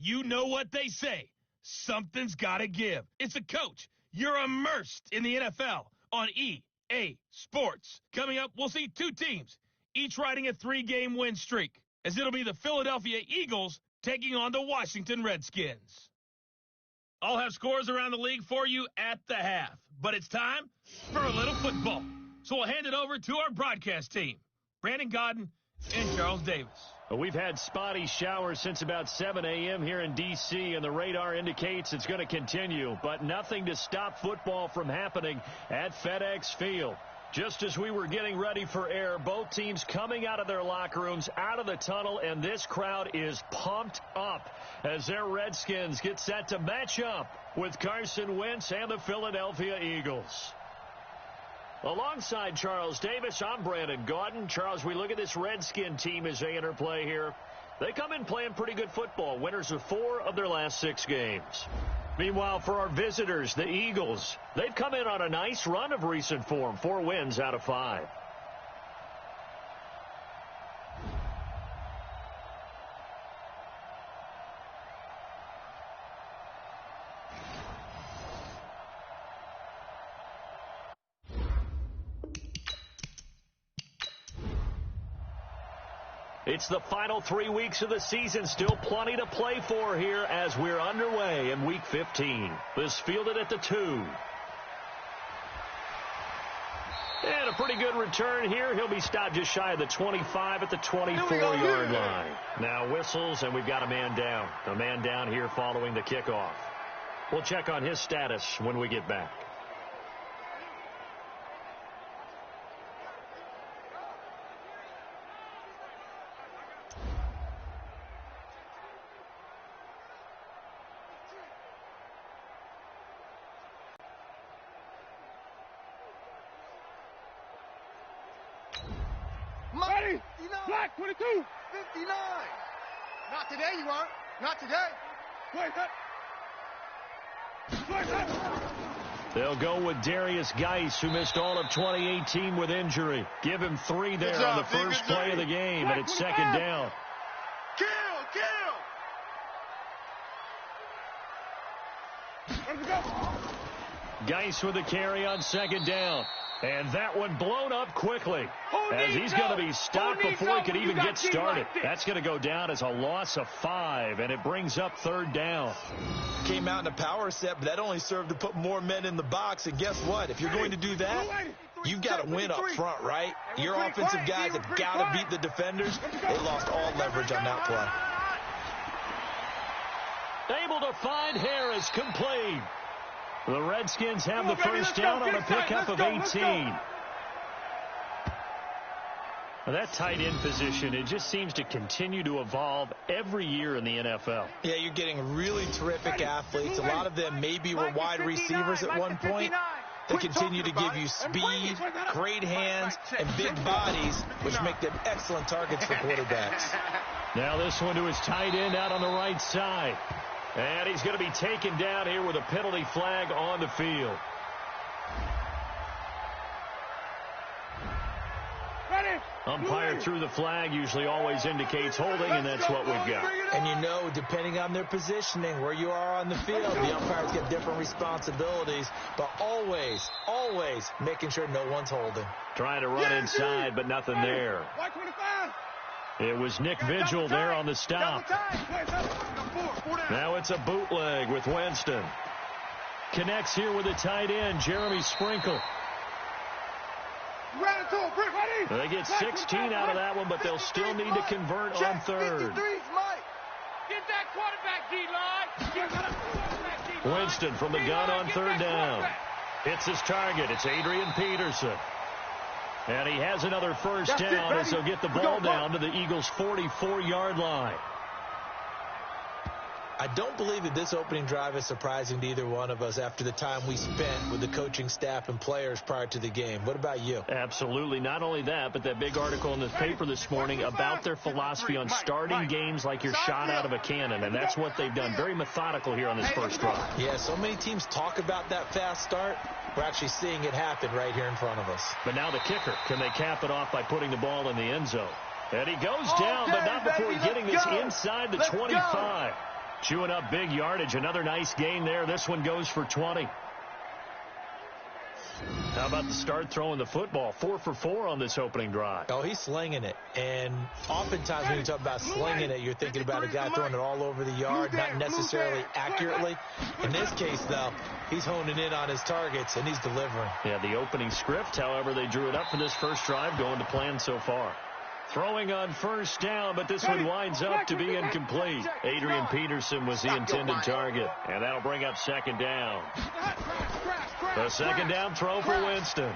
You know what they say. Something's got to give. It's a coach. You're immersed in the NFL on EA Sports. Coming up, we'll see two teams, each riding a 3-game win streak, as it'll be the Philadelphia Eagles taking on the Washington Redskins. I'll have scores around the league for you at the half, but it's time for a little football. So we'll hand it over to our broadcast team, Brandon Godden and Charles Davis. We've had spotty showers since about 7 a.m. here in D.C., and the radar indicates it's going to continue, but nothing to stop football from happening at FedEx Field. Just as we were getting ready for air, both teams coming out of their locker rooms, out of the tunnel, and this crowd is pumped up as their Redskins get set to match up with Carson Wentz and the Philadelphia Eagles. Alongside Charles Davis, I'm Brandon Gaudin. Charles, we look at this Redskin team as they enter play here. They come in playing pretty good football, winners of 4 of their last 6 games. Meanwhile, for our visitors, the Eagles, they've come in on a nice run of recent form, 4 wins out of 5. It's the final 3 weeks of the season. Still plenty to play for here as we're underway in Week 15. This fielded at the 2. And a pretty good return here. He'll be stopped just shy of the 25 at the 24-yard line. Now whistles, and we've got a man down. A man down here following the kickoff. We'll check on his status when we get back. Black 22. 59. Not today, you aren't. Not today. They'll go with Darius Geis, who missed all of 2018 with injury. Give him 3 there on the first play of the game, and it's second down. Kill! Geis with a carry on second down. And that one blown up quickly as he's going to be stopped before he could even get started. That's going to go down as a loss of 5, and it brings up third down. Came out in a power set, but that only served to put more men in the box. And guess what? If you're going to do that, you've got to win up front, right? Your offensive guys have got to beat the defenders. They lost all leverage on that play. Able to find Harris, complete. The Redskins have the first down on a pickup of 18. That tight end position, it just seems to continue to evolve every year in the NFL. Yeah, you're getting really terrific athletes. A lot of them maybe were wide receivers at one point. They continue to give you speed, great hands, and big bodies, which make them excellent targets for quarterbacks. Now this one to his tight end out on the right side. And he's going to be taken down here with a penalty flag on the field. Umpire threw the flag, usually always indicates holding, and that's what we've got. And you know, depending on their positioning, where you are on the field, the umpires get different responsibilities, but always making sure no one's holding. Trying to run inside, but nothing there. It was Nick Vigil there on the stop. Now it's a bootleg with Winston. Connects here with the tight end, Jeremy Sprinkle. They get 16 out of that one, but they'll still need to convert on third. Get that quarterback, D-line. Winston from the gun on third down. Hits his target. It's Adrian Peterson. And he has another first down as he'll get the ball down to the Eagles' 44-yard line. I don't believe that this opening drive is surprising to either one of us after the time we spent with the coaching staff and players prior to the game. What about you? Absolutely. Not only that, but that big article in the paper this morning about their philosophy on starting games like you're shot out of a cannon, and that's what they've done. Very methodical here on this first drive. Yeah, so many teams talk about that fast start. We're actually seeing it happen right here in front of us. But now the kicker. Can they cap it off by putting the ball in the end zone? And he goes down, but not before getting this inside the 25. Chewing up big yardage. Another nice gain there. This one goes for 20. How about the start throwing the football? 4 for 4 on this opening drive. Oh, he's slinging it. And oftentimes when you talk about slinging it, you're thinking about a guy throwing it all over the yard, not necessarily accurately. In this case, though, he's honing in on his targets, and he's delivering. Yeah, the opening script, however, they drew it up for this first drive, going to plan so far. Throwing on first down, but this one winds up to be incomplete. Adrian Peterson was the intended target, and that'll bring up second down. The second down throw for Winston.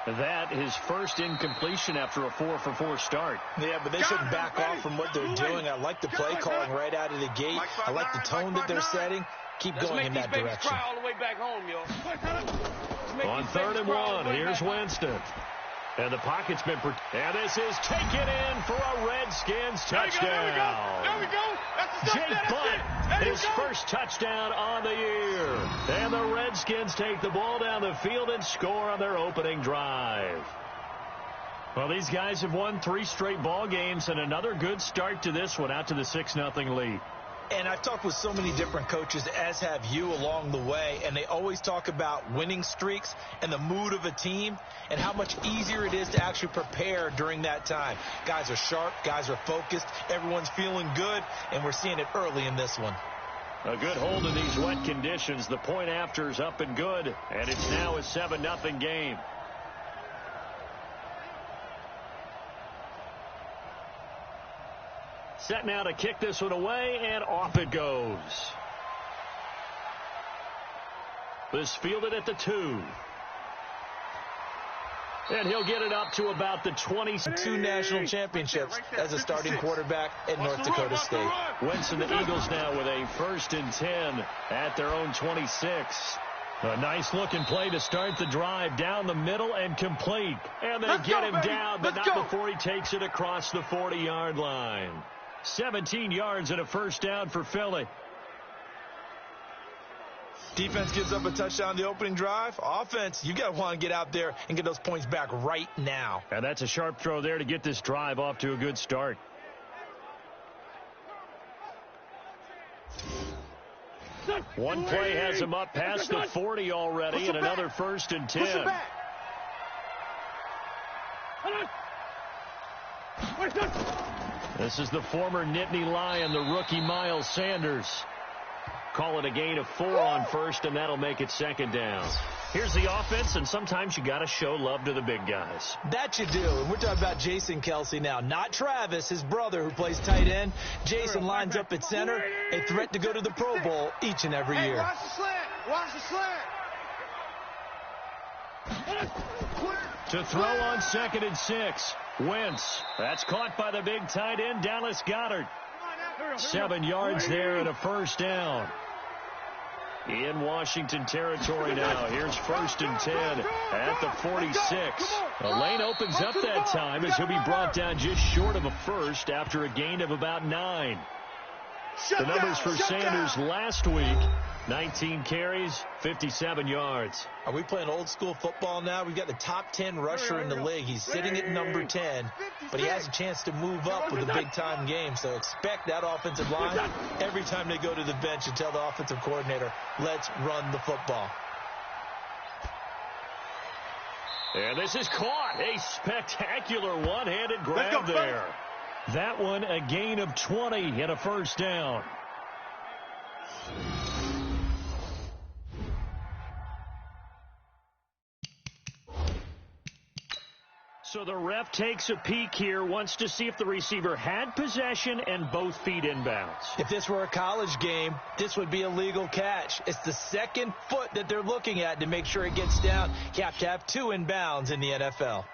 That his first incompletion after a 4 for 4 start. Yeah, but they shouldn't back off from what they're doing. I like the play calling right out of the gate. I like the tone that they're setting. Keep going in that direction. All the way back home, yo. On 3rd and 1, here's Winston. And the pocket's been and this is taken in for a Redskins touchdown. There we go. That's the Jake Butt, his first touchdown on the year. And the Redskins take the ball down the field and score on their opening drive. Well, these guys have won 3 straight ball games, and another good start to this one, out to the 6-0 lead. And I've talked with so many different coaches, as have you, along the way, and they always talk about winning streaks and the mood of a team and how much easier it is to actually prepare during that time. Guys are sharp, guys are focused, everyone's feeling good, and we're seeing it early in this one. A good hold in these wet conditions. The point after is up and good, and it's now a 7-0 game. Set now to kick this one away, and off it goes. This fielded at the 2. And he'll get it up to about the 20. 2 national championships as a starting quarterback at North Dakota State. Winston, the Eagles now with a 1st and 10 at their own 26. A nice looking play to start the drive down the middle and complete. And they get him down, but not before he takes it across the 40-yard line. 17 yards and a first down for Philly. Defense gives up a touchdown the opening drive. Offense, you got to want to get out there and get those points back right now. And that's a sharp throw there to get this drive off to a good start. One play has him up past the 40 already, and another 1st and 10. This is the former Nittany Lion, the rookie Miles Sanders. Call it a gain of 4 on 1st, and that'll make it 2nd down. Here's the offense, and sometimes you got to show love to the big guys. That you do. And we're talking about Jason Kelsey now, not Travis, his brother, who plays tight end. Jason lines up at center, a threat to go to the Pro Bowl each and every year. Watch the slant. Watch the slant. To throw on 2nd and 6. Wentz. That's caught by the big tight end, Dallas Goedert. 7 yards there and a first down. In Washington territory now. Here's 1st and 10 at the 46. The lane opens up that time as he'll be brought down just short of a first after a gain of about 9. The numbers for Sanders last week, 19 carries, 57 yards. Are we playing old school football now? We've got the top 10 rusher in the league. He's sitting at number 10, but he has a chance to move up with a big-time game. So expect that offensive line every time they go to the bench and tell the offensive coordinator, let's run the football. And this is caught. A spectacular one-handed grab there. That one a gain of 20 and a first down. So the ref takes a peek here, wants to see if the receiver had possession and both feet inbounds. If this were a college game, this would be a legal catch. It's the second foot that they're looking at to make sure it gets down. You have to have 2 inbounds in the NFL.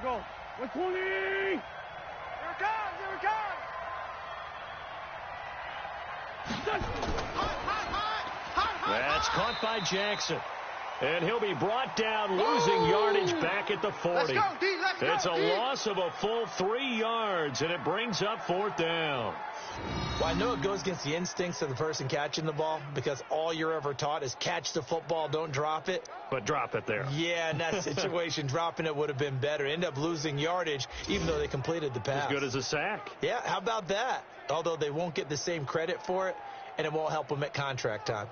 Go. 120. Here it comes. Here it comes. That's caught by Jackson. And he'll be brought down, losing yardage back at the 40. It's a loss of a full 3 yards, and it brings up 4th down. Well, I know it goes against the instincts of the person catching the ball because all you're ever taught is catch the football, don't drop it. But drop it there. Yeah, in that situation, dropping it would have been better. End up losing yardage, even though they completed the pass. As good as a sack. Yeah, how about that? Although they won't get the same credit for it, and it won't help them at contract time.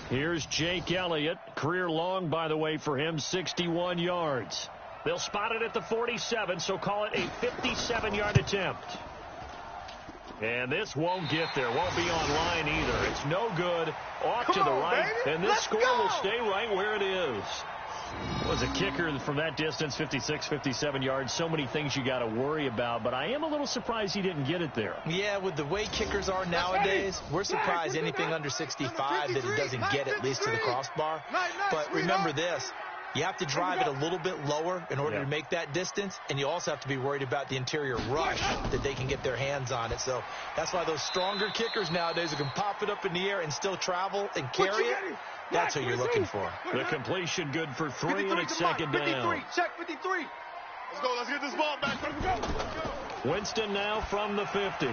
Here's Jake Elliott. Career long, by the way, for him, 61 yards. They'll spot it at the 47, so call it a 57-yard attempt. And this won't get there. Won't be online either. It's no good. Off to the right. Baby. And this score will stay right where it is. Was a kicker from that distance, 56, 57 yards. So many things you got to worry about, but I am a little surprised he didn't get it there. Yeah, with the way kickers are nowadays, we're surprised anything under 65 that it doesn't get at least to the crossbar. But remember this. You have to drive it a little bit lower in order to make that distance, and you also have to be worried about the interior rush that they can get their hands on it. So that's why those stronger kickers nowadays who can pop it up in the air and still travel and carry it, that's what you're looking for. The completion good for 3, and it's 2nd down. Check 53. Let's get this ball back. Let's go. Winston now from the 50.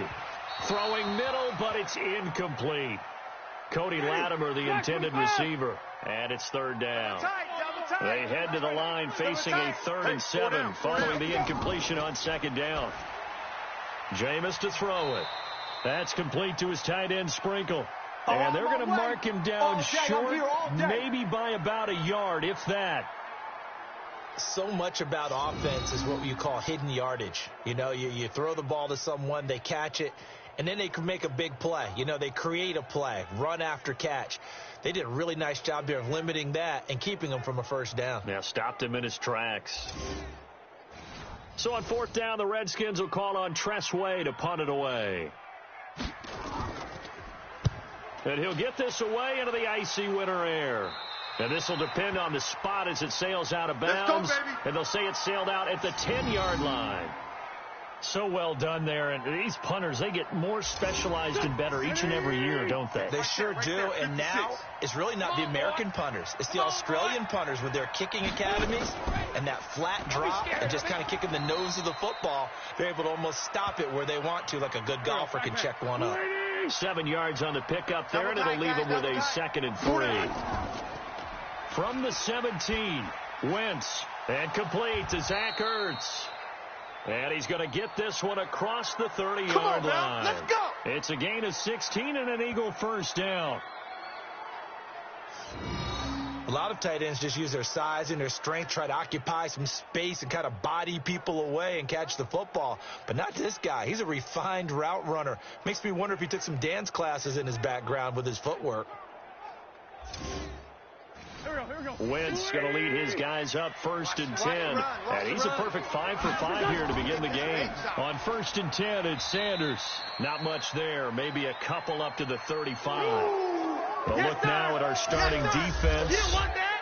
Throwing middle, but it's incomplete. Cody Latimer, the intended receiver, and it's 3rd down. They head to the line facing a 3rd and 7 following the incompletion on 2nd down. Jameis to throw it. That's complete to his tight end, Sprinkle. And they're going to mark him down short, maybe by about a yard, if that. So much about offense is what you call hidden yardage. You know, you throw the ball to someone, they catch it, and then they can make a big play. You know, they create a play, run after catch. They did a really nice job there of limiting that and keeping him from a 1st down. Yeah, stopped him in his tracks. So on 4th down, the Redskins will call on Tress Way to punt it away. And he'll get this away into the icy winter air. And this will depend on the spot as it sails out of bounds. And they'll say it sailed out at the 10-yard line. So well done there. And these punters, they get more specialized and better each and every year, don't they? They sure do. And now it's really not the American punters. It's the Australian punters with their kicking academies and that flat drop and just kind of kicking the nose of the football. They're able to almost stop it where they want to, like a good golfer can check one up. 7 yards on the pickup there, and it'll leave them with a 2nd and 3. From the 17, Wentz, and complete to Zach Ertz. And he's going to get this one across the 30-yard line. Let's go. It's a gain of 16 and an Eagle 1st down. A lot of tight ends just use their size and their strength, try to occupy some space and kind of body people away and catch the football. But not this guy. He's a refined route runner. Makes me wonder if he took some dance classes in his background with his footwork. Wentz going to lead his guys up 1st and 10. And he's a perfect 5 for 5 here to begin the game. On 1st and 10, it's Sanders. Not much there. Maybe a couple up to the 35. But look now at our starting defense.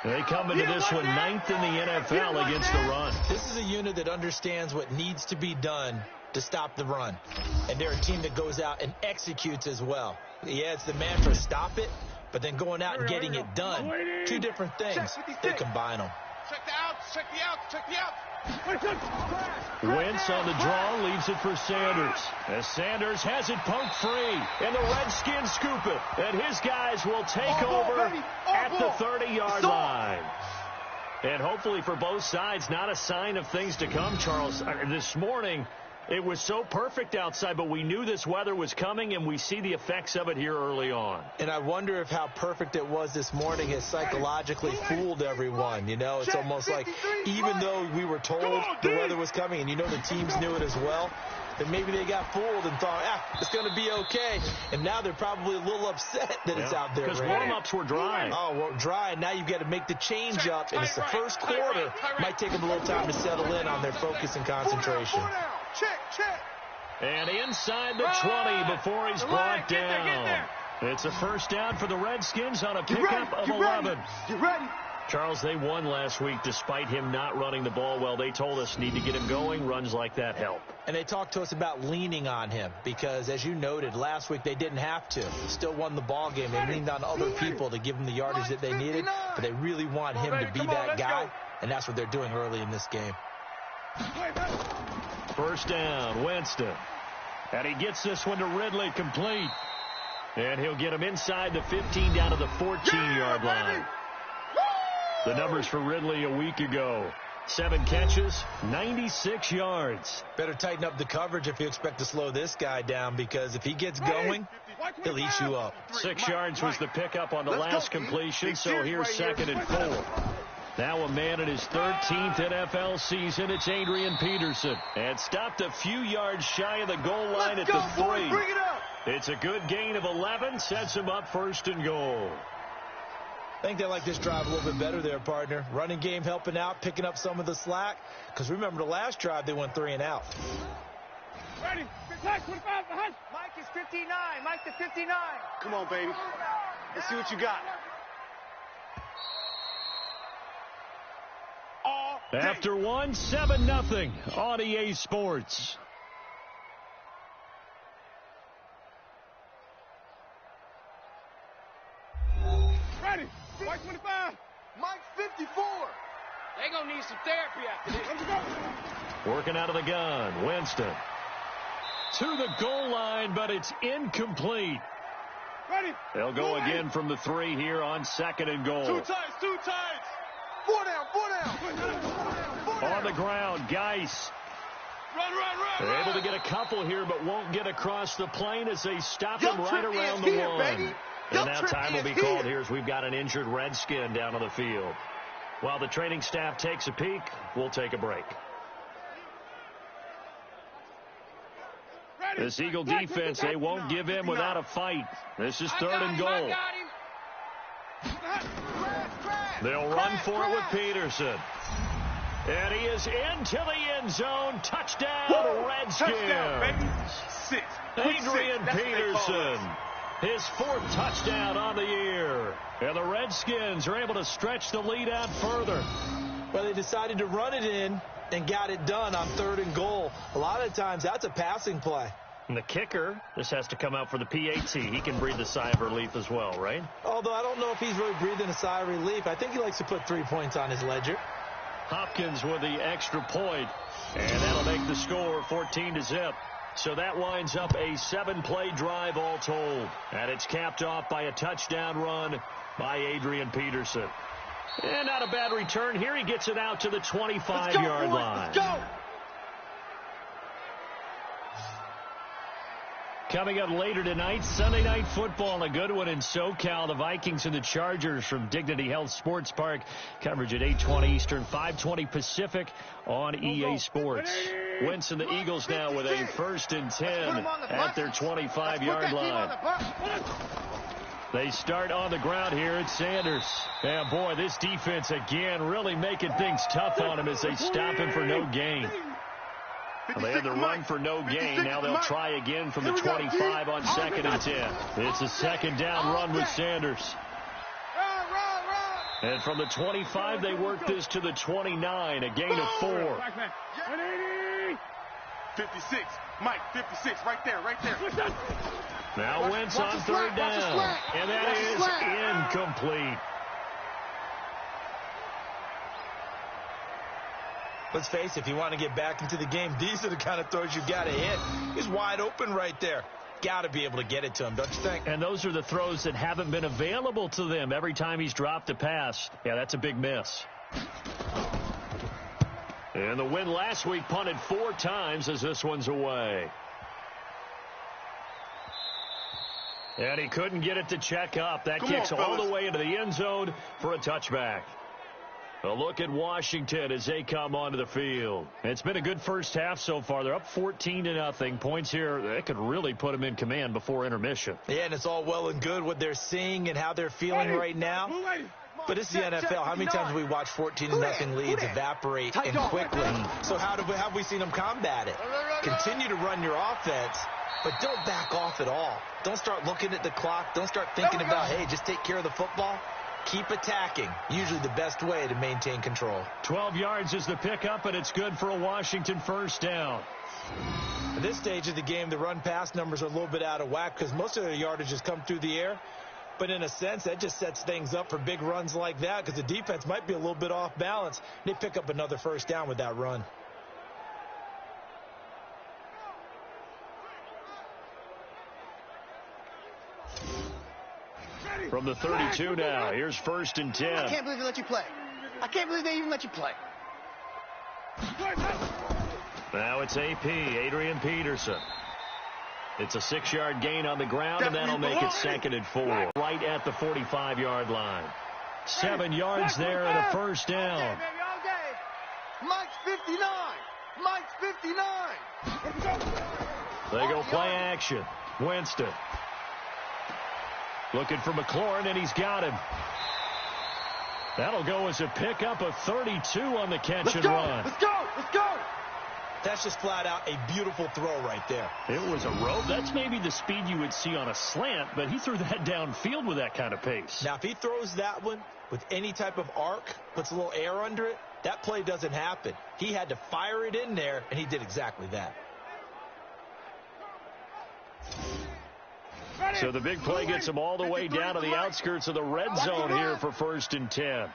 They come into this one 9th in the NFL against the run. This is a unit that understands what needs to be done to stop the run. And they're a team that goes out and executes as well. Yeah, it's the mantra, stop it, but then going out and getting it done. 2 different things. They combine them. Check the outs, check the outs, check the outs. Wentz on the draw, leaves it for Sanders. As Sanders has it poked free, and the Redskins scoop it. And his guys will take over at the 30-yard line. And hopefully for both sides, not a sign of things to come, Charles. This morning, it was so perfect outside, but we knew this weather was coming, and we see the effects of it here early on. And I wonder if how perfect it was this morning has psychologically fooled everyone. You know, it's almost like even though we were told the weather was coming, and you know the teams knew it as well, that maybe they got fooled and thought, it's going to be okay. And now they're probably a little upset that it's out there. Because warm-ups were dry. Oh, well, dry. And now you've got to make the change up, and it's the first quarter. Might take them a little time to settle in on their focus and concentration. Check. And inside the 20 before he's brought down. It's a 1st down for the Redskins on a pickup of 11. You ready? Charles, they won last week despite him not running the ball well. They told us need to get him going. Runs like that help. And they talked to us about leaning on him because, as you noted, last week they didn't have to. Still won the ball game. They leaned on other people to give them the yardage that they needed, but they really want him to be that guy, and that's what they're doing early in this game. First down, Winston. And he gets this one to Ridley, complete. And he'll get him inside the 15 down to the 14-yard line. The numbers for Ridley a week ago. 7 catches, 96 yards. Better tighten up the coverage if you expect to slow this guy down, because if he gets going, he'll eat you up. 6 yards was the pickup on the last completion, so here's 2nd and 4. Now a man in his 13th NFL season. It's Adrian Peterson. And stopped a few yards shy of the goal line at the 3. It's a good gain of 11. Sets him up 1st and goal. I think they like this drive a little bit better there, partner. Running game helping out, picking up some of the slack. Because remember, the last drive, they went 3 and out. Ready. Mike is 59. Mike to 59. Come on, baby. Let's see what you got. After one, 7-0 on EA Sports. Ready. Mike 25. Mike 54. They gonna need some therapy after this. Let's go. Working out of the gun. Winston. To the goal line, but it's incomplete. Ready. They'll go again from the 3 here on 2nd and goal. 2 times, 2 times. 4 down, 4 down. On the ground, Geis. Run. Able to get a couple here, but won't get across the plane as they stop him right around the 1. And now time will be called here as we've got an injured Redskin down on the field. While the training staff takes a peek, we'll take a break. This Eagle defense, they won't give in without a fight. This is 3rd and goal. They'll run for it with Peterson. And he is into the end zone. Touchdown, Redskins. Touchdown, baby. 6. Adrian Peterson. His 4th touchdown on the year. And the Redskins are able to stretch the lead out further. Well, they decided to run it in and got it done on 3rd and goal. A lot of times, that's a passing play. And the kicker, this has to come out for the PAT. He can breathe a sigh of relief as well, right? Although I don't know if he's really breathing a sigh of relief. I think he likes to put 3 points on his ledger. Hopkins with the extra point. And that'll make the score 14-0. So that winds up a 7-play drive all told. And it's capped off by a touchdown run by Adrian Peterson. And not a bad return here. He gets it out to the 25-yard line. Let's go. Coming up later tonight, Sunday Night Football, a good one in SoCal. The Vikings and the Chargers from Dignity Health Sports Park. Coverage at 8:20 Eastern, 5:20 Pacific on EA Sports. Wentz and the Eagles now with a 1st and 10 at their 25-yard line. They start on the ground here at Sanders. Yeah, boy, this defense again really making things tough on him as they stop him for no gain. Well, they had the run for no gain. Now they'll try again from the 25 on 2nd and 10. It's a 2nd down run with Sanders. And from the 25, they work this to the 29, a gain of 4. 56. Mike, 56. Right there. Now Wentz on 3rd down. And that is incomplete. Let's face it, if you want to get back into the game, these are the kind of throws you got to hit. He's wide open right there. Got to be able to get it to him, don't you think? And those are the throws that haven't been available to them every time he's dropped a pass. Yeah, that's a big miss. And the win last week punted 4 times as this one's away. And he couldn't get it to check up. That kicks all the way into the end zone for a touchback. A look at Washington as they come onto the field. It's been a good first half so far. They're up 14-0. Points here, that could really put them in command before intermission. Yeah, and it's all well and good what they're seeing and how they're feeling right now. But it's the NFL. How many times have we watched 14-0 leads evaporate and quickly? So how have we seen them combat it? Continue to run your offense, but don't back off at all. Don't start looking at the clock. Don't start thinking about, hey, just take care of the football. Keep attacking. Usually the best way to maintain control. 12 yards is the pickup, and it's good for a Washington first down. At this stage of the game, the run-pass numbers are a little bit out of whack because most of their yardage has come through the air. But in a sense, that just sets things up for big runs like that because the defense might be a little bit off balance. They pick up another first down with that run. From the 32 now, here's 1st and 10. I can't believe they let you play. I can't believe they even let you play. Now it's AP, Adrian Peterson. It's a 6-yard gain on the ground, and that'll make it 2nd and 4. Right at the 45-yard line. 7 yards there and a first down. All day, baby, all day. Mike's 59. Mike's 59. They go play action. Winston. Looking for McLaurin, and he's got him. That'll go as a pickup of 32 on the catch and run. Let's go! Let's go! That's just flat out a beautiful throw right there. It was a rope. That's maybe the speed you would see on a slant, but he threw that downfield with that kind of pace. Now, if he throws that one with any type of arc, puts a little air under it, that play doesn't happen. He had to fire it in there, and he did exactly that. So the big play gets him all the way down to the outskirts of the red zone here for 1st and 10.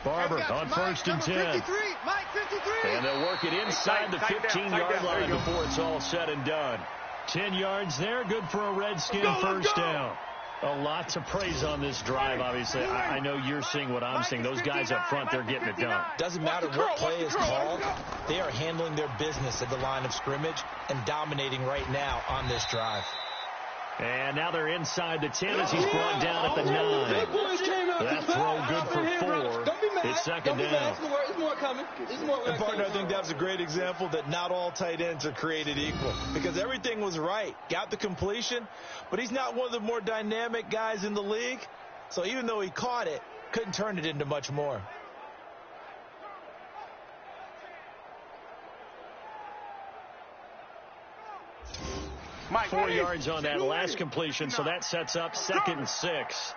Barber on 1st and 10. Mike 53. And they'll work it inside the 15-yard line before it's all said and done. 10 yards there, good for a Redskin first down. A lot to praise on this drive, obviously. I know you're seeing what I'm seeing. Those guys up front, they're getting it done. Doesn't matter what play is called. They are handling their business at the line of scrimmage and dominating right now on this drive. And now they're inside the 10 as he's brought down at the 9. That throw good for 4. It's 2nd down. And partner, I think that was a great example that not all tight ends are created equal because everything was right. Got the completion, but he's not one of the more dynamic guys in the league. So even though he caught it, couldn't turn it into much more. Mike, 4 yards on that last completion, so that sets up 2nd and 6.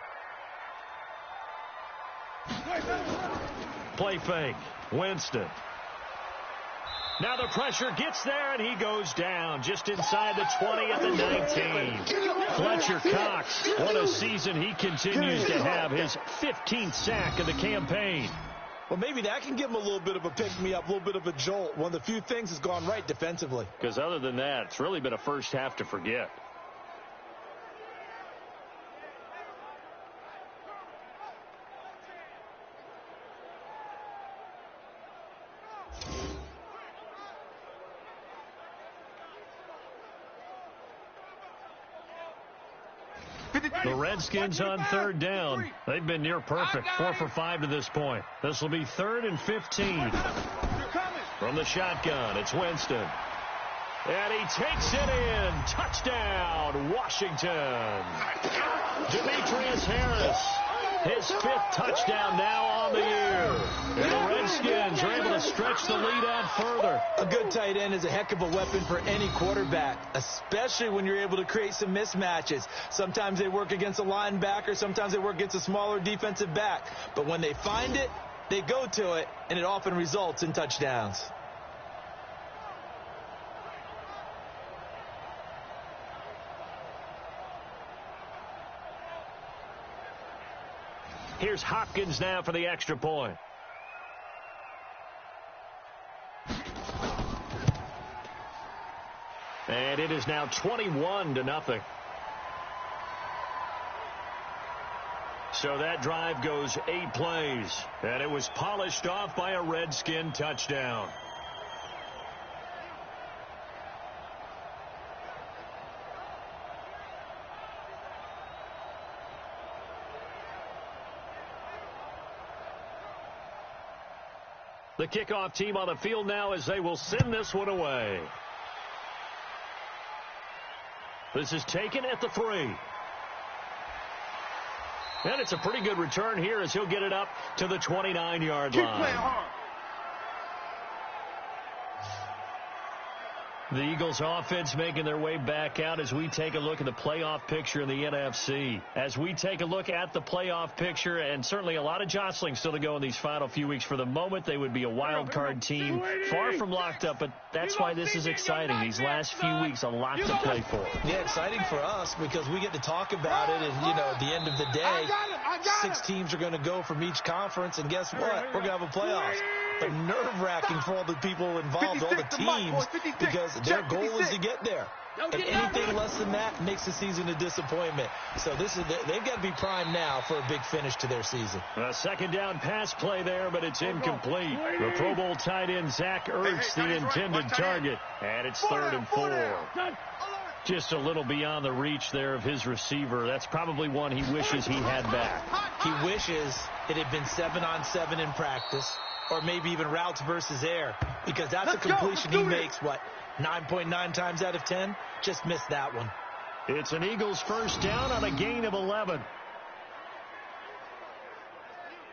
Play fake. Winston. Now the pressure gets there, and he goes down just inside the 20 at the 19. Fletcher Cox, what a season he continues to have. His 15th sack of the campaign. Well, maybe that can give him a little bit of a pick-me-up, a little bit of a jolt. One of the few things has gone right defensively. Because other than that, it's really been a first half to forget. The Redskins on 3rd down. They've been near perfect, 4 for 5 to this point. This will be 3rd and 15. From the shotgun, it's Winston. And he takes it in. Touchdown, Washington. Demetrius Harris, his 5th touchdown now on the year. And the Redskins are able to stretch the lead out further. A good tight end is a heck of a weapon for any quarterback, especially when you're able to create some mismatches. Sometimes they work against a linebacker, sometimes they work against a smaller defensive back. But when they find it, they go to it, and it often results in touchdowns. Here's Hopkins now for the extra point. And it is now 21-0. So that drive goes 8 plays, and it was polished off by a Redskin touchdown. The kickoff team on the field now as they will send this one away. This is taken at the 3. And it's a pretty good return here as he'll get it up to the 29-yard line. The Eagles offense making their way back out as we take a look at the playoff picture in the NFC. As we take a look at the playoff picture, and certainly a lot of jostling still to go in these final few weeks. For the moment, they would be a wild card team, far from locked up, but that's why this is exciting. These last few weeks, a lot to play for. Yeah, exciting for us because we get to talk about it, and, you know, at the end of the day, 6 teams are going to go from each conference, and guess what? We're going to have a playoffs. But nerve-wracking for all the people involved, all the teams, because their goal is to get there. And anything less than that makes the season a disappointment. So they've got to be primed now for a big finish to their season. A second down pass play there, but it's incomplete. The Pro Bowl tight end Zach Ertz, the intended target. And it's 3rd and 4. Just a little beyond the reach there of his receiver. That's probably one he wishes he had back. He wishes it had been 7-on-7 in practice, or maybe even routes versus air, because that's a completion he makes, 9.9 times out of 10? Just missed that one. It's an Eagles first down on a gain of 11.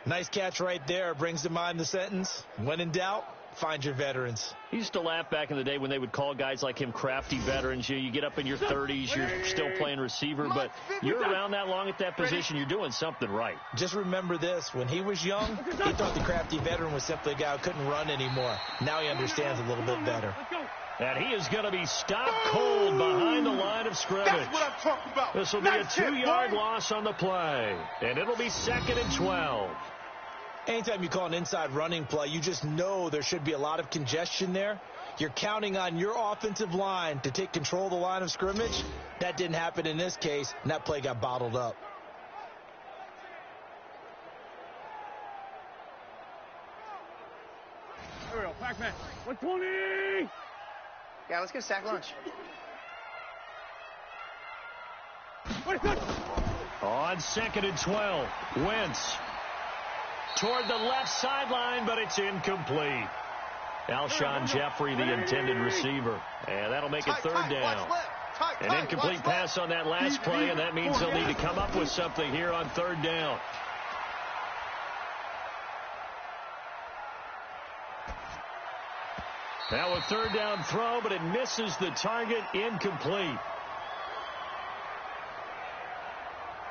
Nice catch right there. Brings to mind the sentence, when in doubt, find your veterans. He used to laugh back in the day when they would call guys like him crafty veterans. You get up in your 30s, you're still playing receiver, but you're around that long at that position, you're doing something right. Just remember this. When he was young, he thought the crafty veteran was simply a guy who couldn't run anymore. Now he understands a little bit better. And he is going to be stopped cold behind the line of scrimmage. That's what I'm talking about. This will be a 2-yard loss on the play, and it'll be 2nd and 12. Anytime you call an inside running play, you just know there should be a lot of congestion there. You're counting on your offensive line to take control of the line of scrimmage. That didn't happen in this case, and that play got bottled up. Here we go, Pac-Man. 120! Yeah, let's get a sack lunch. On 2nd and 12, Wentz toward the left sideline, but it's incomplete. Alshon Jeffrey, the intended receiver. And that'll make it 3rd down. An incomplete pass on that last play, and that means they'll need to come up with something here on 3rd down. Now a 3rd down throw, but it misses the target, incomplete.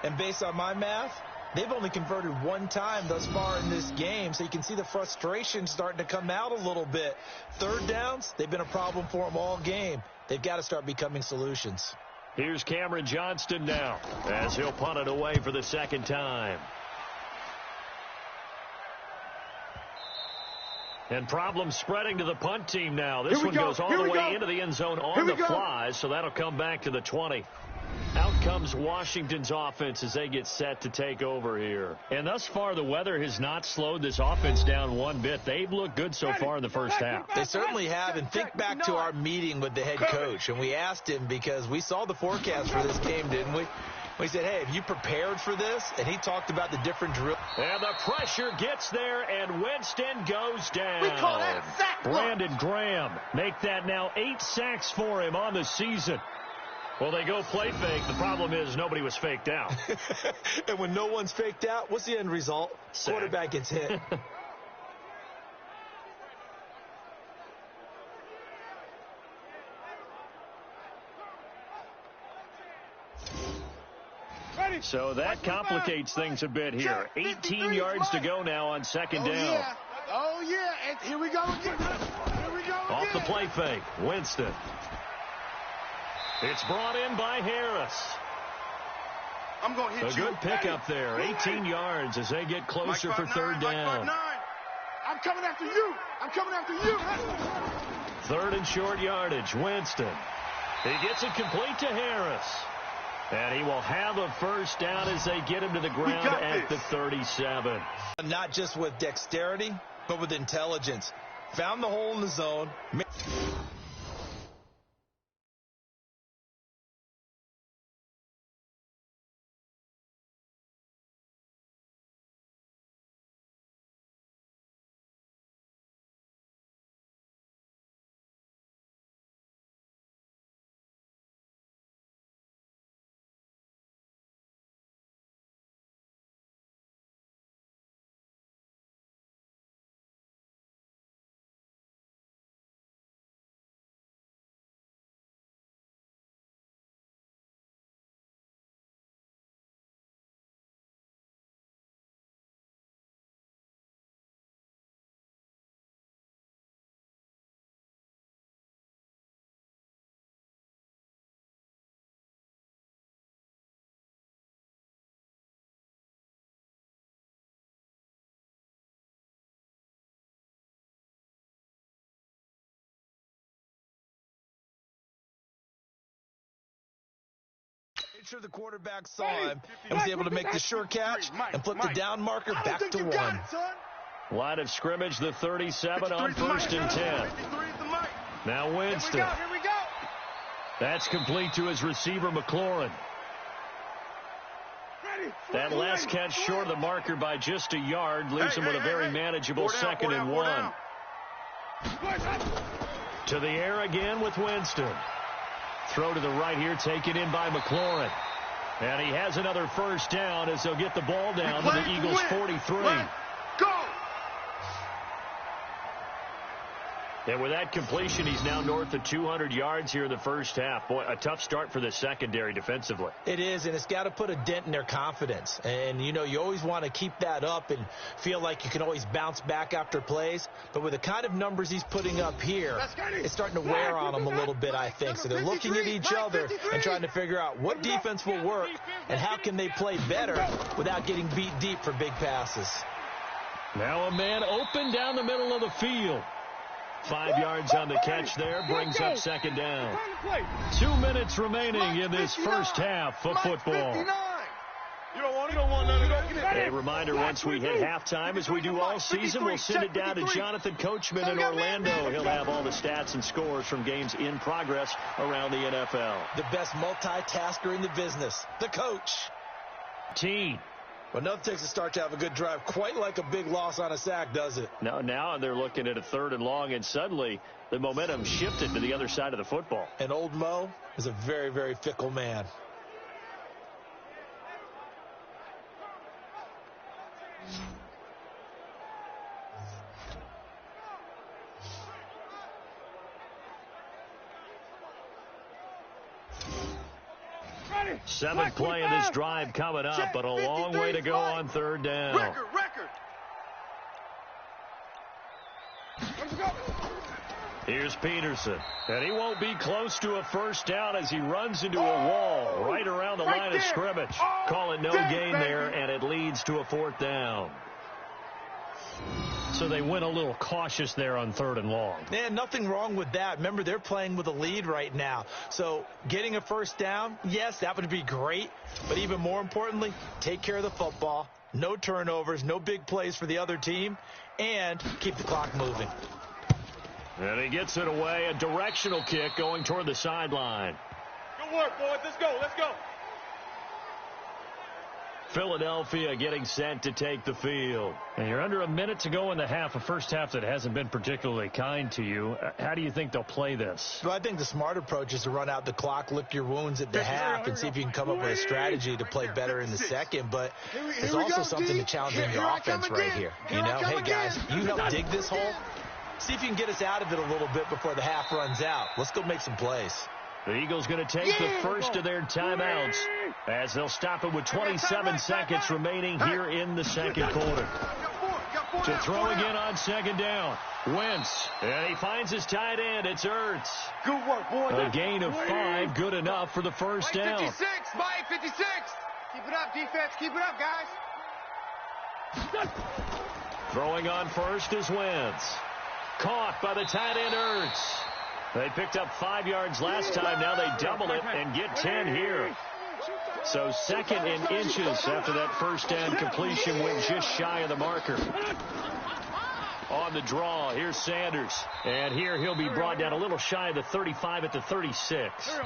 And based on my math, they've only converted 1 time thus far in this game, so you can see the frustration starting to come out a little bit. 3rd downs, they've been a problem for them all game. They've got to start becoming solutions. Here's Cameron Johnston now as he'll punt it away for the 2nd time. And problems spreading to the punt team now. This one goes all the way into the end zone on the fly, so that'll come back to the 20. Out comes Washington's offense as they get set to take over here. And thus far, the weather has not slowed this offense down one bit. They've looked good so far in the first half. They certainly have. And think back to our meeting with the head coach. And we asked him, because we saw the forecast for this game, didn't we? We said, hey, have you prepared for this? And he talked about the different drills. And the pressure gets there, and Winston goes down. We call that sack. Brandon Graham, make that now 8 sacks for him on the season. Well, they go play fake. The problem is nobody was faked out. And when no one's faked out, what's the end result? Sack. Quarterback gets hit. So that complicates things a bit here. 18 yards to go now on 2nd down. Oh, yeah. And here we go again. Here we go again. Off the play fake, Winston. It's brought in by Harris. I'm going to hit A good pickup there. 18 yards as they get closer for 3rd down. I'm coming after you. I'm coming after you. 3rd and short yardage, Winston. He gets it complete to Harris. And he will have a first down as they get him to the ground at the 37. Not just with dexterity, but with intelligence. Found the hole in the zone. sure the quarterback saw him and was able to make the sure catch and flip the down marker back to 1. Line of scrimmage, the 37 on 1st and 10. Now Winston. Here we go. That's complete to his receiver, McLaurin. That last catch short of the marker by just a yard leaves him with a very manageable 2nd and 1. To the air again with Winston. Throw to the right here, taken in by McLaurin. And he has another first down as they'll get the ball down to the Eagles' 43. Go! And with that completion, he's now north of 200 yards here in the first half. Boy, a tough start for the secondary defensively. It is, and it's got to put a dent in their confidence. And, you know, you always want to keep that up and feel like you can always bounce back after plays. But with the kind of numbers he's putting up here, it's starting to wear on them a little bit, I think. So they're looking at each other and trying to figure out what defense will work and how can they play better without getting beat deep for big passes. Now a man open down the middle of the field. 5 yards on the catch there, brings up 2nd down. 2 minutes remaining in this first half of football. A reminder, once we hit halftime, as we do all season, we'll send it down to Jonathan Coachman in Orlando. He'll have all the stats and scores from games in progress around the NFL. The best multitasker in the business, the coach. Well, nothing takes a start to have a good drive quite like a big loss on a sack, does it? No, now they're looking at a 3rd and long, and suddenly the momentum shifted to the other side of the football. And old Mo is a very, very fickle man. Seventh play of this drive coming up, but a long way to go on 3rd down. Record. Here's Peterson, and he won't be close to a first down as he runs into a wall right around the line of scrimmage. Calling no gain there, and it leads to a 4th down. So they went a little cautious there on 3rd and long. Man, nothing wrong with that. Remember, they're playing with a lead right now. So getting a first down, yes, that would be great. But even more importantly, take care of the football. No turnovers, no big plays for the other team, and keep the clock moving. And he gets it away, a directional kick going toward the sideline. Good work, boys. Let's go. Philadelphia getting set to take the field. And you're under a minute to go in the half, a first half that hasn't been particularly kind to you. How do you think they'll play this? Well, I think the smart approach is to run out the clock, lick your wounds at the half, and see if you can come up with a strategy to play better in the second. But there's also something to challenging your offense right here. You know, hey, guys, you help dig this hole. See if you can get us out of it a little bit before the half runs out. Let's go make some plays. The Eagles going to take the first of their timeouts as they'll stop it with 27 seconds remaining here in the second quarter. To throw again on 2nd down. Wentz, and he finds his tight end. It's Ertz. Good work, boys. A gain of 5, good enough for the first down. 56, Mike 56. Keep it up, defense. Keep it up, guys. Throwing on first is Wentz. Caught by the tight end Ertz. They picked up 5 yards last time. Now they double it and get 10 here. So 2nd and inches after that first down completion went just shy of the marker. On the draw, here's Sanders. And here he'll be brought down a little shy of the 35 at the 36.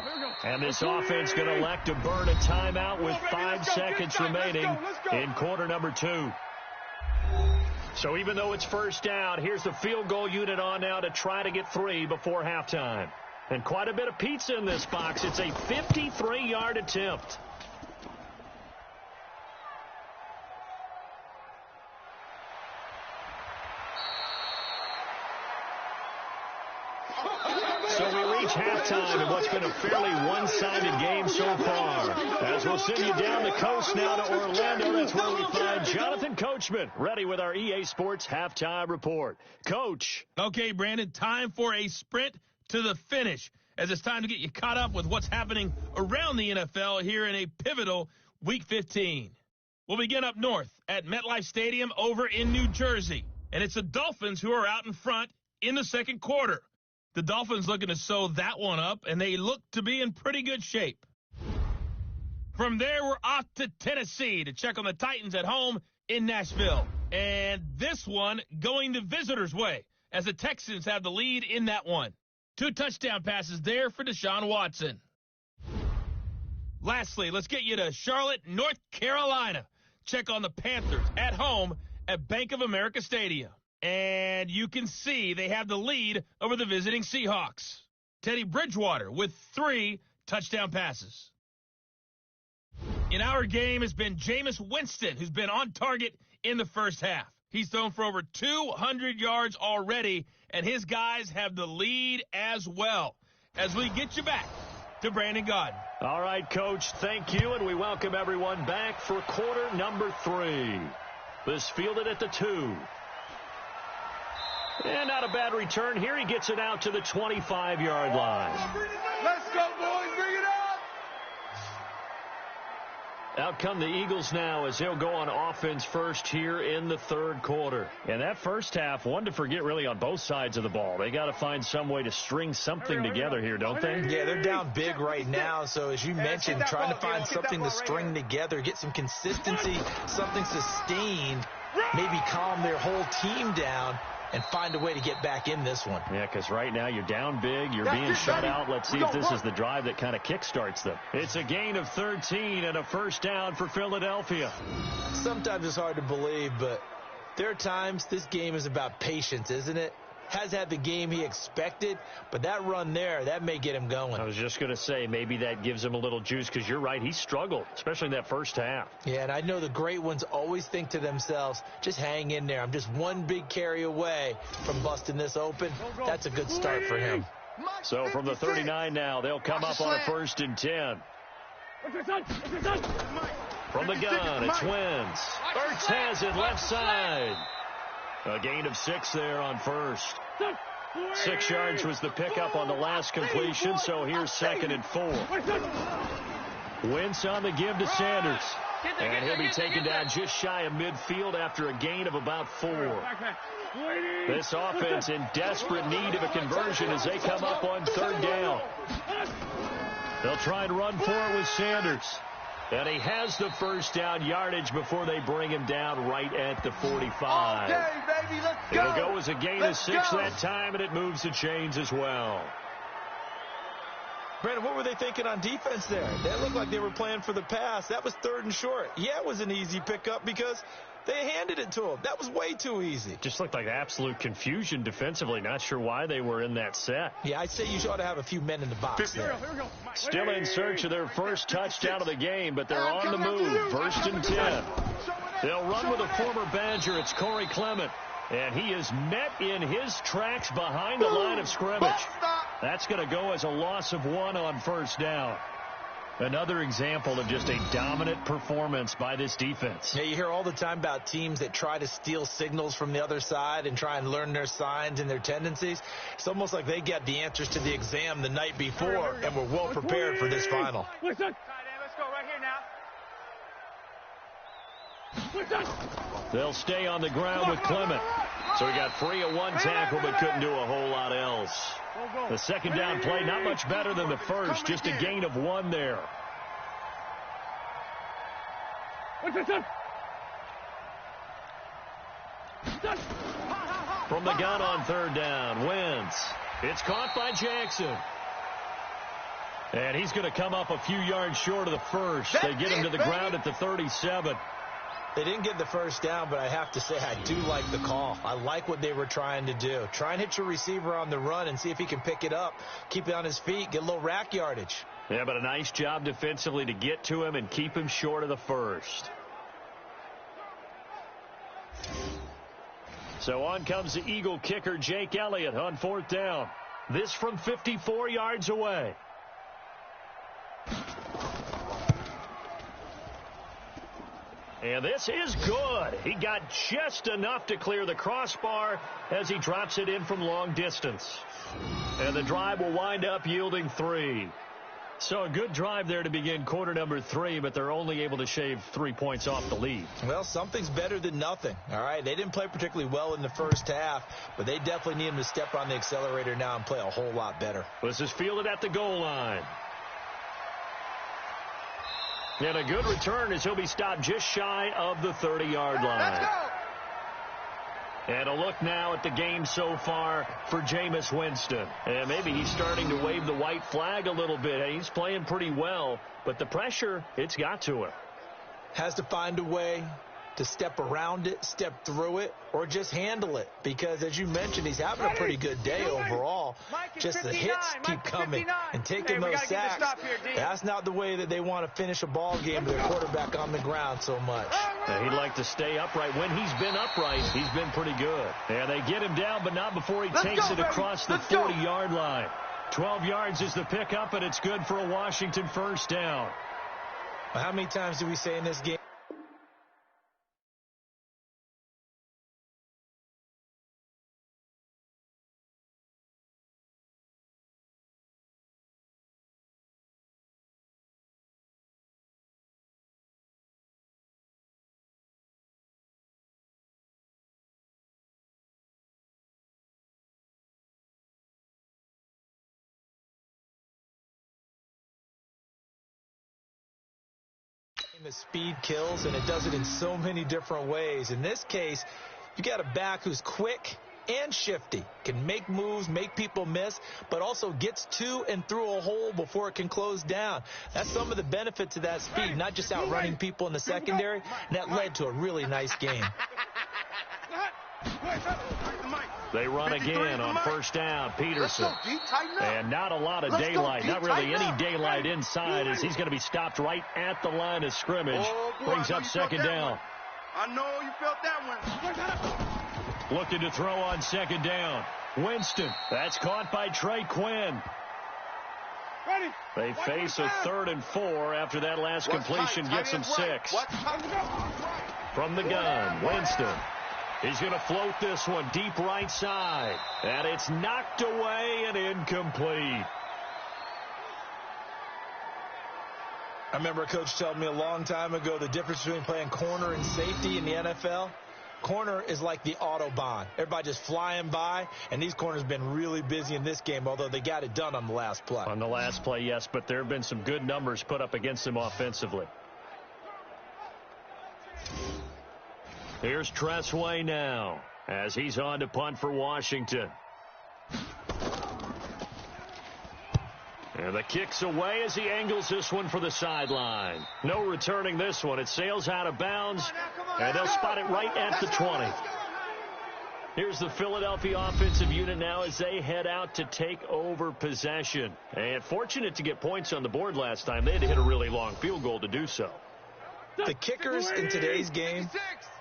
And this offense going to elect to burn a timeout with 5 seconds remaining in quarter number 2. So even though it's first down, here's the field goal unit on now to try to get 3 before halftime. And quite a bit of pizza in this box. It's a 53-yard attempt. So we reach halftime in what's been a fairly one-sided game so far. As we'll send you down the coast now to Orlando, that's where we find Jonathan Coachman, ready with our EA Sports Halftime Report. Coach. Okay, Brandon, time for a sprint to the finish, as it's time to get you caught up with what's happening around the NFL here in a pivotal Week 15. We'll begin up north at MetLife Stadium over in New Jersey, and it's the Dolphins who are out in front in the second quarter. The Dolphins looking to sew that one up, and they look to be in pretty good shape. From there, we're off to Tennessee to check on the Titans at home in Nashville. And this one going the visitors' way, as the Texans have the lead in that one. 2 touchdown passes there for Deshaun Watson. Lastly, let's get you to Charlotte, North Carolina. Check on the Panthers at home at Bank of America Stadium. And you can see they have the lead over the visiting Seahawks. Teddy Bridgewater with 3 touchdown passes. In our game has been Jameis Winston, who's been on target in the first half. He's thrown for over 200 yards already, and his guys have the lead as well. As we get you back to Brandon Gaudin. All right, Coach, thank you, and we welcome everyone back for quarter number 3. This fielded at the 2. And not a bad return here. He gets it out to the 25-yard line. Let's go, boys. Bring it up. Out come the Eagles now as they'll go on offense first here in the third quarter. And that first half, one to forget really on both sides of the ball. They got to find some way to string something together here, don't they? Yeah, they're down big right now. So as you mentioned, trying to find something to string together, get some consistency, something sustained, maybe calm their whole team down and find a way to get back in this one. Yeah, because right now you're down big, you're being shut out. Let's see if this is the drive that kind of kickstarts them. It's a gain of 13 and a first down for Philadelphia. Sometimes it's hard to believe, but there are times this game is about patience, isn't it? Has had the game he expected, but that run there, that may get him going. I was just going to say, maybe that gives him a little juice, because you're right, he struggled, especially in that first half. Yeah, and I know the great ones always think to themselves, just hang in there. I'm just one big carry away from busting this open. That's a good start for him. So from the 39 now, they'll come up on a 1st and 10. From the gun, it's Wentz. Ertz has it left side. A gain of 6 there on first. 6 yards was the pickup on the last completion, so here's 2nd and 4. Wentz on the give to Sanders. And he'll be taken down just shy of midfield after a gain of about 4. This offense in desperate need of a conversion as they come up on 3rd down. They'll try and run for it with Sanders. And he has the first down yardage before they bring him down right at the 45. Okay, baby, let's go. It'll go as a gain of 6 that time, and it moves the chains as well. Brandon, what were they thinking on defense there? That looked like they were playing for the pass. That was 3rd and short. Yeah, it was an easy pickup because they handed it to him. That was way too easy. Just looked like absolute confusion defensively. Not sure why they were in that set. Yeah, I'd say you ought to have a few men in the box there. Still in search of their first touchdown of the game, but they're on the move. 1st and 10. They'll run with a former Badger. It's Corey Clement. And he is met in his tracks behind the line of scrimmage. That's going to go as a loss of 1 on 1st down. Another example of just a dominant performance by this defense. Yeah, you hear all the time about teams that try to steal signals from the other side and try and learn their signs and their tendencies. It's almost like they got the answers to the exam the night before and were well prepared for this final. Let's go right here now. They'll stay on the ground with Clement. So he got free of 1 tackle but couldn't do a whole lot else. The 2nd down play, not much better than the first, just a gain of 1 there. From the gun on 3rd down, Wentz. It's caught by Jackson. And he's going to come up a few yards short of the first. They get him to the ground at the 37. They didn't get the first down, but I have to say I do like the call. I like what they were trying to do. Try and hit your receiver on the run and see if he can pick it up, keep it on his feet, get a little rack yardage. Yeah, but a nice job defensively to get to him and keep him short of the first. So on comes the Eagle kicker, Jake Elliott, on 4th down. This from 54 yards away. And this is good. He got just enough to clear the crossbar as he drops it in from long distance. And the drive will wind up yielding 3. So a good drive there to begin quarter number 3, but they're only able to shave 3 points off the lead. Well, something's better than nothing. All right, they didn't play particularly well in the first half, but they definitely need him to step on the accelerator now and play a whole lot better. This is fielded at the goal line. And a good return as he'll be stopped just shy of the 30-yard line. Let's go. And a look now at the game so far for Jameis Winston. And maybe he's starting to wave the white flag a little bit. He's playing pretty well, but the pressure, it's got to him. Has to find a way to step around it, step through it, or just handle it. Because, as you mentioned, he's having a pretty good day overall. Just the hits keep coming and taking those sacks. That's not the way that they want to finish a ball game with their quarterback on the ground so much. Now, he'd like to stay upright. When he's been upright, he's been pretty good. And they get him down, but not before he takes it across the 40-yard line. 12 yards is the pickup, and it's good for a Washington first down. How many times do we say in this game? The speed kills, and it does it in so many different ways. In this case, you got a back who's quick and shifty, can make moves, make people miss, but also gets to and through a hole before it can close down. That's some of the benefits of that speed, not just outrunning people in the secondary. And that led to a really nice game. They run again on first down. Peterson. And not a lot of daylight. Not really any daylight inside as he's going to be stopped right at the line of scrimmage. Brings up second down. I know you felt that one. Looking to throw on second down. Winston. That's caught by Trey Quinn. They face a 3rd and 4 after that last completion gets them 6. From the gun, Winston. He's going to float this one deep right side. And it's knocked away and incomplete. I remember a coach telling me a long time ago the difference between playing corner and safety in the NFL. Corner is like the Autobahn. Everybody just flying by, and these corners have been really busy in this game, although they got it done on the last play. On the last play, yes, but there have been some good numbers put up against them offensively. Here's Tressway now as he's on to punt for Washington. And the kick's away as he angles this one for the sideline. No returning this one. It sails out of bounds, and they'll spot it right at the 20. Here's the Philadelphia offensive unit now as they head out to take over possession. And fortunate to get points on the board last time. They had to hit a really long field goal to do so. The kickers in today's game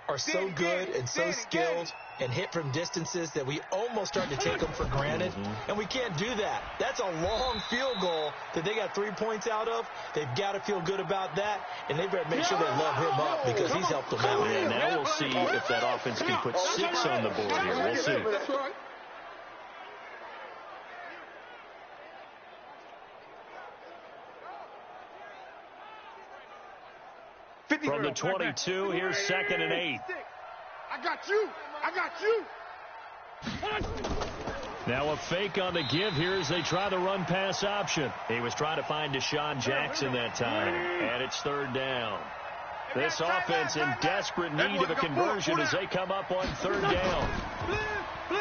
are so good and so skilled and hit from distances that we almost start to take them for granted. And we can't do that. That's a long field goal that they got 3 points out of. They've got to feel good about that, and they better make sure they love him up because he's helped them out. And now we'll see if that offense can put 6 on the board here. We'll see. From the 22, here's 2nd and 8. I got you. I got you. Now a fake on the give here as they try the run-pass option. He was trying to find Deshaun Jackson that time, and it's 3rd down. This offense in desperate need of a conversion as they come up on 3rd down.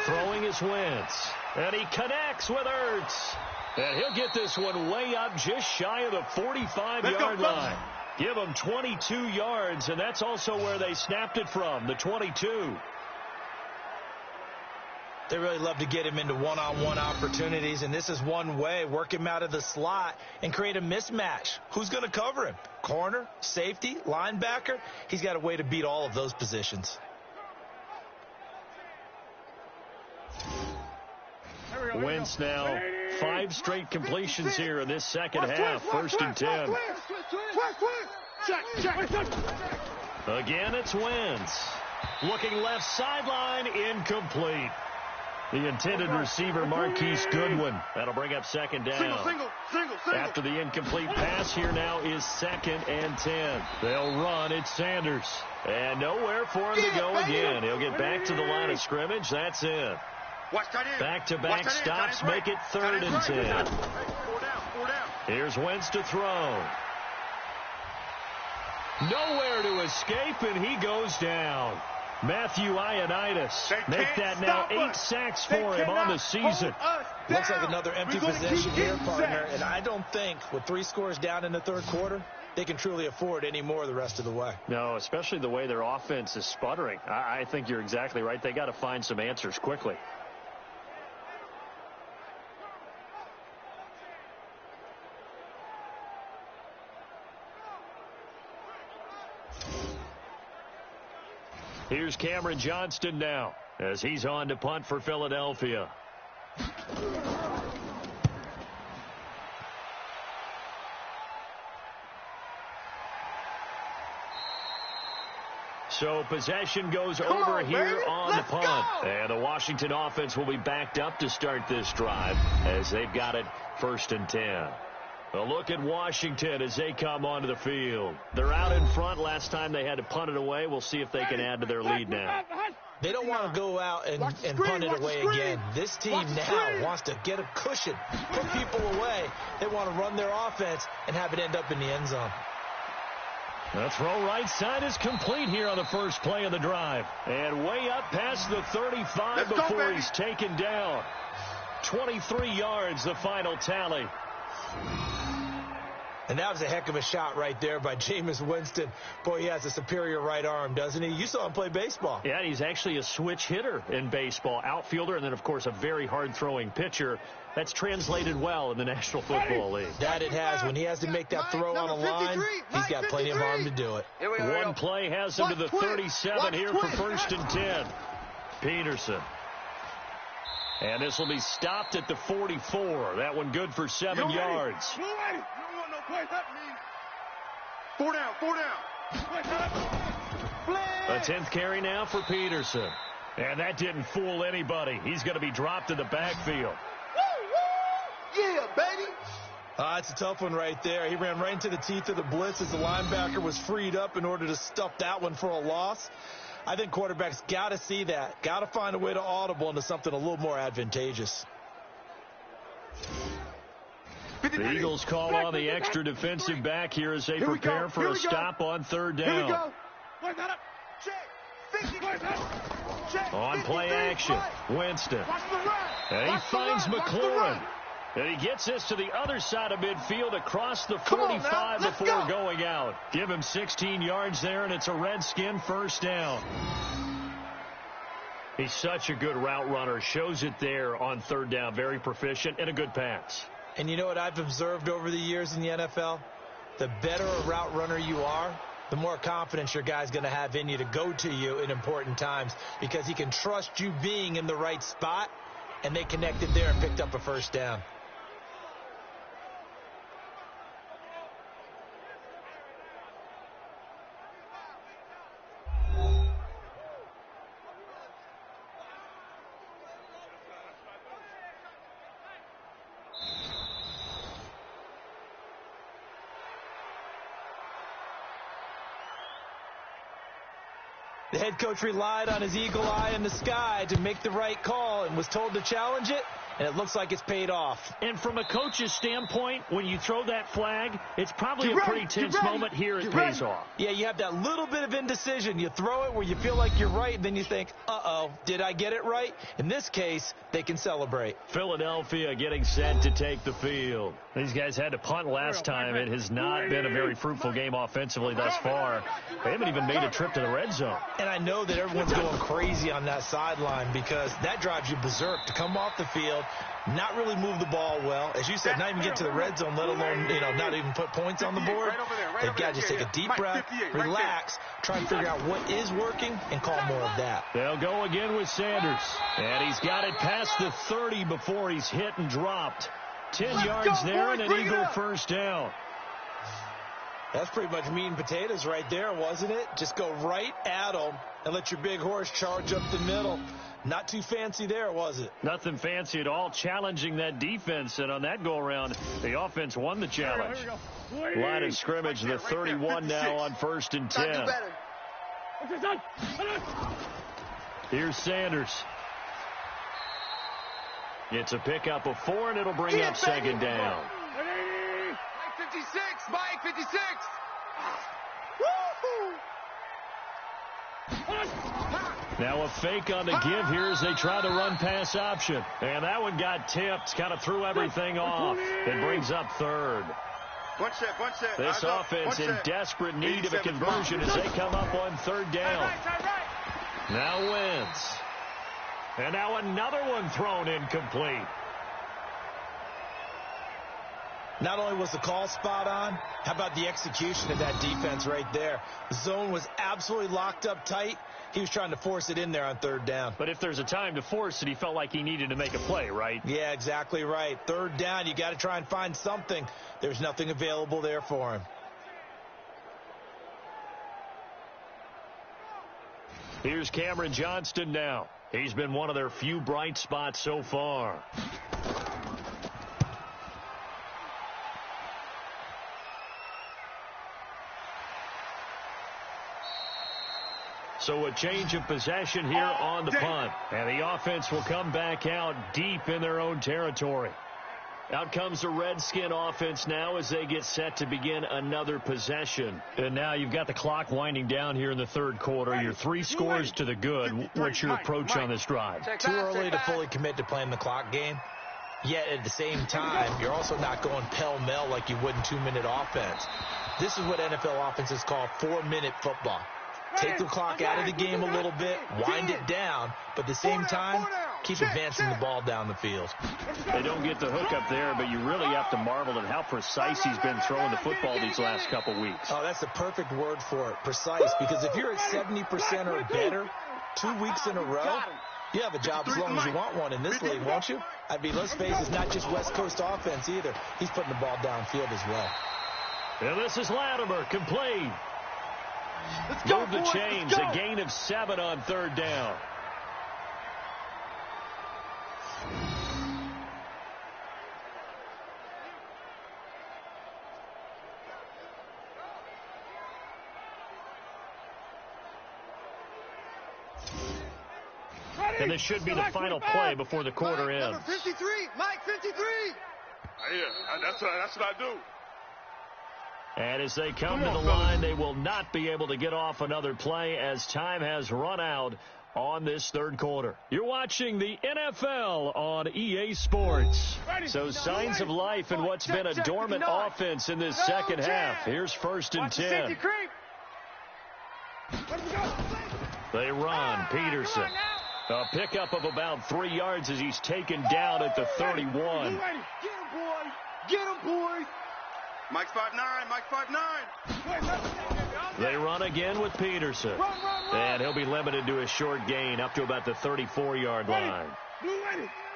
Throwing his Wentz, and he connects with Ertz. And he'll get this one way up just shy of the 45-yard line. Give them 22 yards, and that's also where they snapped it from, the 22. They really love to get him into one-on-one opportunities, and this is one way. Work him out of the slot and create a mismatch. Who's going to cover him? Corner, safety, linebacker? He's got a way to beat all of those positions. Wentz now 5 straight completions here in this second half. 1st and 10. Again, it's Wentz. Looking left sideline, incomplete. The intended receiver, Marquise Goodwin. That'll bring up 2nd down. After the incomplete pass, here now is 2nd and 10. They'll run. It's Sanders. And nowhere for him to go again. He'll get back to the line of scrimmage. That's it. Back-to-back stops make it 3rd and 10. Here's Wentz to throw. Nowhere to escape, and he goes down. Matthew Ioannidis make that now 8 sacks for him on the season. Looks like another empty possession here, partner, and I don't think with 3 scores down in the third quarter, they can truly afford any more the rest of the way. No, especially the way their offense is sputtering. I think you're exactly right. They got to find some answers quickly. Here's Cameron Johnston now as he's on to punt for Philadelphia. So possession goes over here on the punt. And the Washington offense will be backed up to start this drive as they've got it 1st and 10. A look at Washington as they come onto the field. They're out in front. Last time they had to punt it away. We'll see if they can add to their lead now. They don't want to go out and punt it away again. This team now wants to get a cushion, put people away. They want to run their offense and have it end up in the end zone. The throw right side is complete here on the first play of the drive. And way up past the 35 before he's taken down. 23 yards, the final tally. And that was a heck of a shot right there by Jameis Winston. Boy, he has a superior right arm, doesn't he? You saw him play baseball. Yeah, he's actually a switch hitter in baseball. Outfielder, and then, of course, a very hard-throwing pitcher. That's translated well in the National Football League. That it has. When he has to make that throw on a line, he's got plenty of arm to do it. One play has him to the 37 here for 1st and 10. Peterson. And this will be stopped at the 44. That one good for 7 yards. 4 down. A 10th carry now for Peterson. And that didn't fool anybody. He's going to be dropped in the backfield. Yeah, baby. It's a tough one right there. He ran right into the teeth of the blitz as the linebacker was freed up in order to stuff that one for a loss. I think quarterbacks got to see that. Got to find a way to audible into something a little more advantageous. The Eagles call on the extra defensive back here as they prepare for a stop on 3rd down. On play action, Winston. And he finds McLaurin. And he gets this to the other side of midfield across the 45 before going out. Give him 16 yards there, and it's a Redskin 1st down. He's such a good route runner. Shows it there on 3rd down. Very proficient and a good pass. And you know what I've observed over the years in the NFL? The better a route runner you are, the more confidence your guy's going to have in you to go to you in important times because he can trust you being in the right spot, and they connected there and picked up a 1st down. The head coach relied on his eagle eye in the sky to make the right call and was told to challenge it, and it looks like it's paid off. And from a coach's standpoint, when you throw that flag, it's probably a pretty tense moment. Here it pays off. Yeah, you have that little bit of indecision. You throw it where you feel like you're right, and then you think, uh-oh, did I get it right? In this case, they can celebrate. Philadelphia getting set to take the field. These guys had to punt last time. It has not been a very fruitful game offensively thus far. They haven't even made a trip to the red zone. And I know that everyone's going crazy on that sideline because that drives you berserk to come off the field, not really move the ball well. As you said, not even get to the red zone, let alone, not even put points on the board. They've got to just take a deep breath, relax, try and figure out what is working, and call more of that. They'll go again with Sanders. And he's got it past the 30 before he's hit and dropped. 10 yards there and an Eagle 1st down. That's pretty much meat and potatoes right there, wasn't it? Just go right at them and let your big horse charge up the middle. Not too fancy there, was it? Nothing fancy at all, challenging that defense. And on that go-around, the offense won the challenge. Line of scrimmage, the 31 now on 1st and 10. Here's Sanders. It's a pickup of 4, and it'll bring up 2nd down. Mike 56, Mike 56. Now a fake on the give here as they try to run pass option. And that one got tipped, kind of threw everything off. It brings up third. This offense in desperate need of a conversion as they come up on third down. Now Wentz. And now another one thrown incomplete. Not only was the call spot on, how about the execution of that defense right there? The zone was absolutely locked up tight. He was trying to force it in there on third down. But if there's a time to force it, he felt like he needed to make a play, right? Yeah, exactly right. Third down, you got to try and find something. There's nothing available there for him. Here's Cameron Johnston now. He's been one of their few bright spots so far. So a change of possession here on the punt. And the offense will come back out deep in their own territory. Out comes the Redskin offense now as they get set to begin another possession. And now you've got the clock winding down here in the third quarter. You're 3 scores to the good. What's your approach on this drive? Too early to fully commit to playing the clock game. Yet at the same time, you're also not going pell-mell like you would in 2-minute offense. This is what NFL offenses call 4-minute football. Take the clock out of the game a little bit, wind it down, but at the same time, keep advancing the ball down the field. They don't get the hook up there, but you really have to marvel at how precise he's been throwing the football these last couple weeks. Oh, that's the perfect word for it, precise, because if you're at 70% or better 2 weeks in a row, you have a job as long as you want one in this league, won't you? I mean, let's face it, it's not just West Coast offense either. He's putting the ball downfield as well. And this is Latimer, complete. Move the chains, a gain of 7 on third down. And this should be the final play before the quarter ends. Number 53, Mike 53. Yeah, that's what I do. And as they come to the line, they will not be able to get off another play as time has run out on this third quarter. You're watching the NFL on EA Sports. So signs of life in what's been a dormant offense in this second half. Here's 1st and 10. They run. Peterson. A pickup of about 3 yards as he's taken down at the 31. Get him, boys. Get him, boys. Mike's 5'9", Mike's 5'9". They run again with Peterson. And he'll be limited to a short gain up to about the 34-yard line.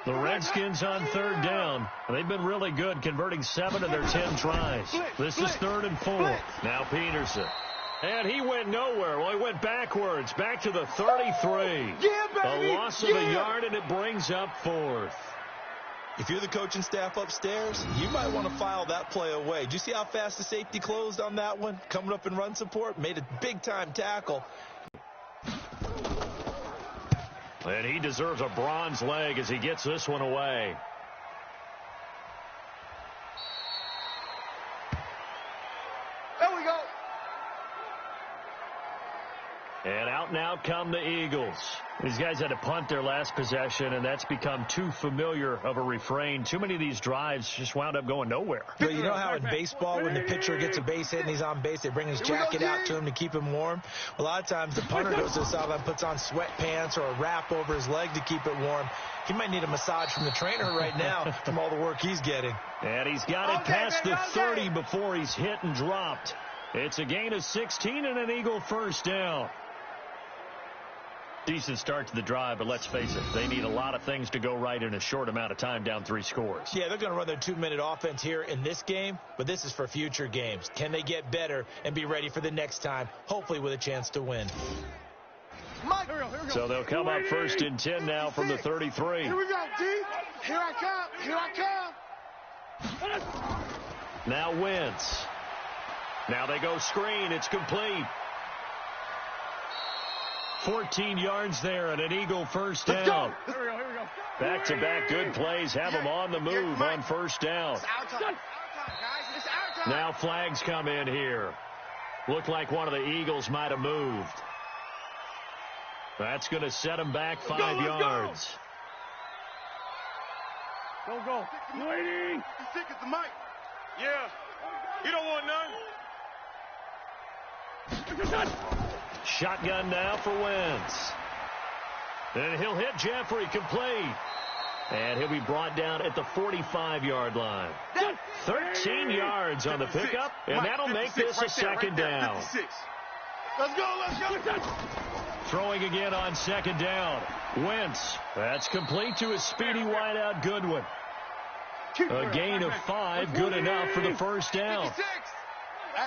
The Redskins on third down. They've been really good, converting 7 of their 10 tries. This is 3rd and 4. Now Peterson. And he went nowhere. Well, he went backwards, back to the 33. A loss of a yard, and it brings up 4th. If you're the coaching staff upstairs, you might want to file that play away. Did you see how fast the safety closed on that one? Coming up in run support, made a big-time tackle. And he deserves a bronze leg as he gets this one away. There we go. And out now come the Eagles. These guys had to punt their last possession, and that's become too familiar of a refrain. Too many of these drives just wound up going nowhere. Well, you know how in baseball, when the pitcher gets a base hit and he's on base, they bring his jacket out to him to keep him warm? A lot of times the punter goes to the sideline, puts on sweatpants or a wrap over his leg to keep it warm. He might need a massage from the trainer right now from all the work he's getting. And he's got it past the 30 before he's hit and dropped. It's a gain of 16 and an Eagle first down. Decent start to the drive, but let's face it, they need a lot of things to go right in a short amount of time, down 3 scores. Yeah, they're going to run their 2-minute offense here in this game, but this is for future games. Can they get better and be ready for the next time, hopefully with a chance to win? So they'll come up 1st and 10 now from the 33. Here we go, D. Here I come. Here I come. Now Wentz. Now they go screen. It's complete. 14 yards there and an Eagle first down. Here we go. Back-to-back good plays have them on the move on first down. It's our time. It's our time, guys. It's our time. Now flags come in here. Looked like one of the Eagles might have moved. That's going to set him back 5 yards. Go. Waiting. 56 is the mic. Yeah. You don't want none. Shotgun now for Wentz. And he'll hit Jeffrey complete. And he'll be brought down at the 45-yard line. 13 yards on the pickup, and that'll make this a second down. Let's go. Throwing again on second down. Wentz. That's complete to his speedy wideout Goodwin. A gain of 5, good enough for the first down.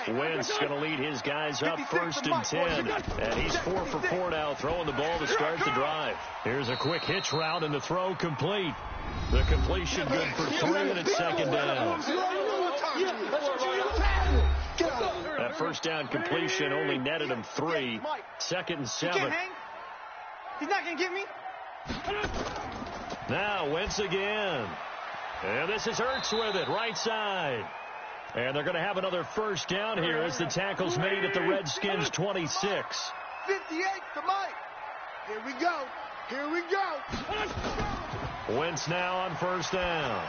Wentz going to lead his guys up 1st and 10. And he's 4 for 4 now, throwing the ball to start the drive. Here's a quick hitch route, and the throw complete. The completion good for 3, and it's second down. That first down completion only netted him 3. 2nd and 7. He's not going to get me. Now Wentz again. And this is Ertz with it, right side. And they're going to have another first down here as the tackle's made at the Redskins 26. 58 to Mike. Here we go. Wentz now on first down.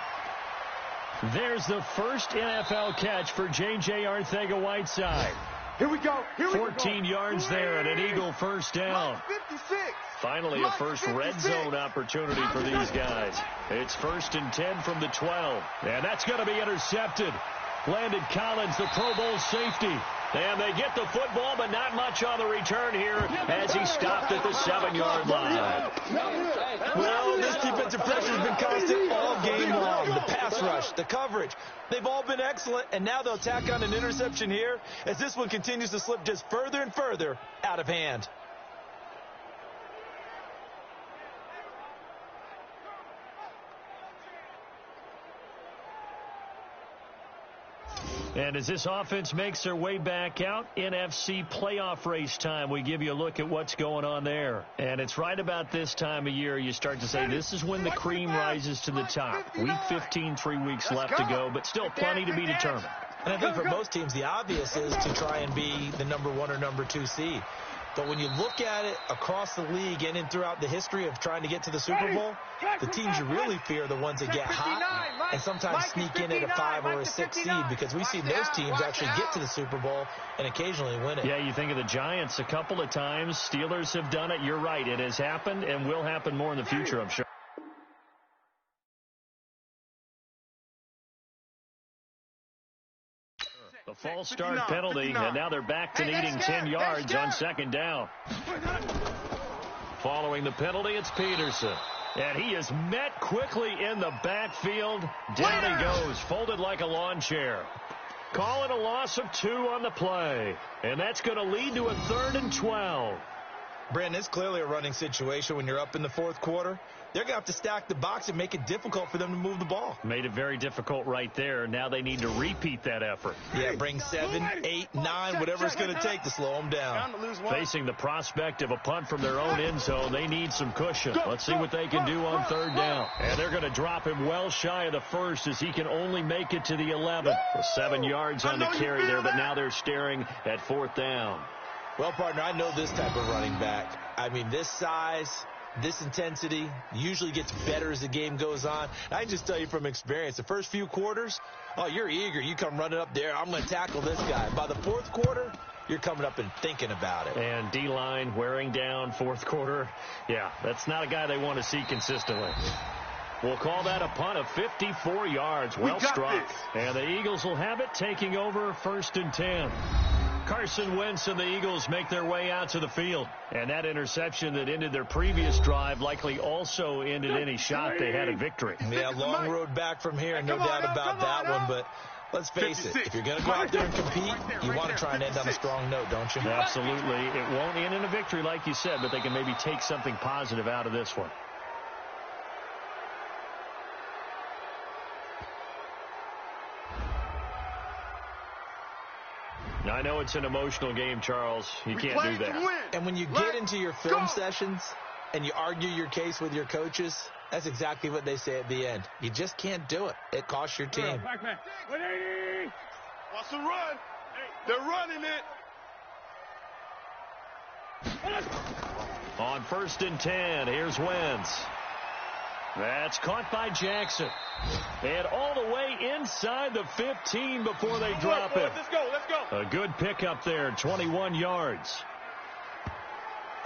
There's the first NFL catch for J.J. Arcega-Whiteside. Here we go. 14 yards there and an Eagle first down. 56. Finally, a first red zone opportunity for these guys. It's 1st and 10 from the 12. And that's going to be intercepted. Landon Collins, the Pro Bowl safety. And they get the football, but not much on the return here as he stopped at the 7-yard line. Well, this defensive pressure has been constant all game long. The pass rush, the coverage, they've all been excellent, and now they'll tack on an interception here as this one continues to slip just further and further out of hand. And as this offense makes their way back out, NFC playoff race time, we give you a look at what's going on there. And it's right about this time of year you start to say this is when the cream rises to the top. Week 15, 3 weeks left to go, but still plenty to be determined. And I think for most teams, the obvious is to try and be the number 1 or number 2 seed. But when you look at it across the league and in throughout the history of trying to get to the Super Bowl, the teams you really fear are the ones that get hot and sometimes sneak in at a 5 or a 6 seed, because we've seen those teams actually get to the Super Bowl and occasionally win it. Yeah, you think of the Giants a couple of times. Steelers have done it. You're right. It has happened and will happen more in the future, I'm sure. The false start penalty, and now they're back to needing 10 yards on second down. Following the penalty, it's Peterson. And he is met quickly in the backfield. Down he goes, folded like a lawn chair. Calling a loss of 2 on the play. And that's going to lead to a 3rd and 12. Brandon, it's clearly a running situation when you're up in the 4th quarter. They're going to have to stack the box and make it difficult for them to move the ball. Made it very difficult right there. Now they need to repeat that effort. Yeah, bring 7, 8, 9, whatever it's going to take to slow them down. Facing the prospect of a punt from their own end zone, they need some cushion. Let's see what they can do on 3rd down. And they're going to drop him well shy of the 1st as he can only make it to the 11. 7 yards on the carry there, but now they're staring at 4th down. Well, partner, I know this type of running back. I mean, this size, this intensity usually gets better as the game goes on. I can just tell you from experience, the first few quarters, oh, you're eager. You come running up there, I'm going to tackle this guy. By the 4th quarter, you're coming up and thinking about it. And D-line wearing down 4th quarter. Yeah, that's not a guy they want to see consistently. We'll call that a punt of 54 yards. Well struck. And the Eagles will have it, taking over 1st and 10. Carson Wentz and the Eagles make their way out to the field. And that interception that ended their previous drive likely also ended any shot they had at victory. Yeah, long road back from here, no doubt about that one. But let's face it, if you're going to go out there and compete, you want to try and end on a strong note, don't you? Absolutely. It won't end in a victory like you said, but they can maybe take something positive out of this one. I know it's an emotional game, Charles. You can't do that. And when you get into your film sessions and you argue your case with your coaches, that's exactly what they say at the end. You just can't do it. It costs your team. Watch the run. They're running it. On 1st and 10, here's Wentz. That's caught by Jackson. And all the way inside the 15 before they drop it. Let's go. A good pickup there, 21 yards.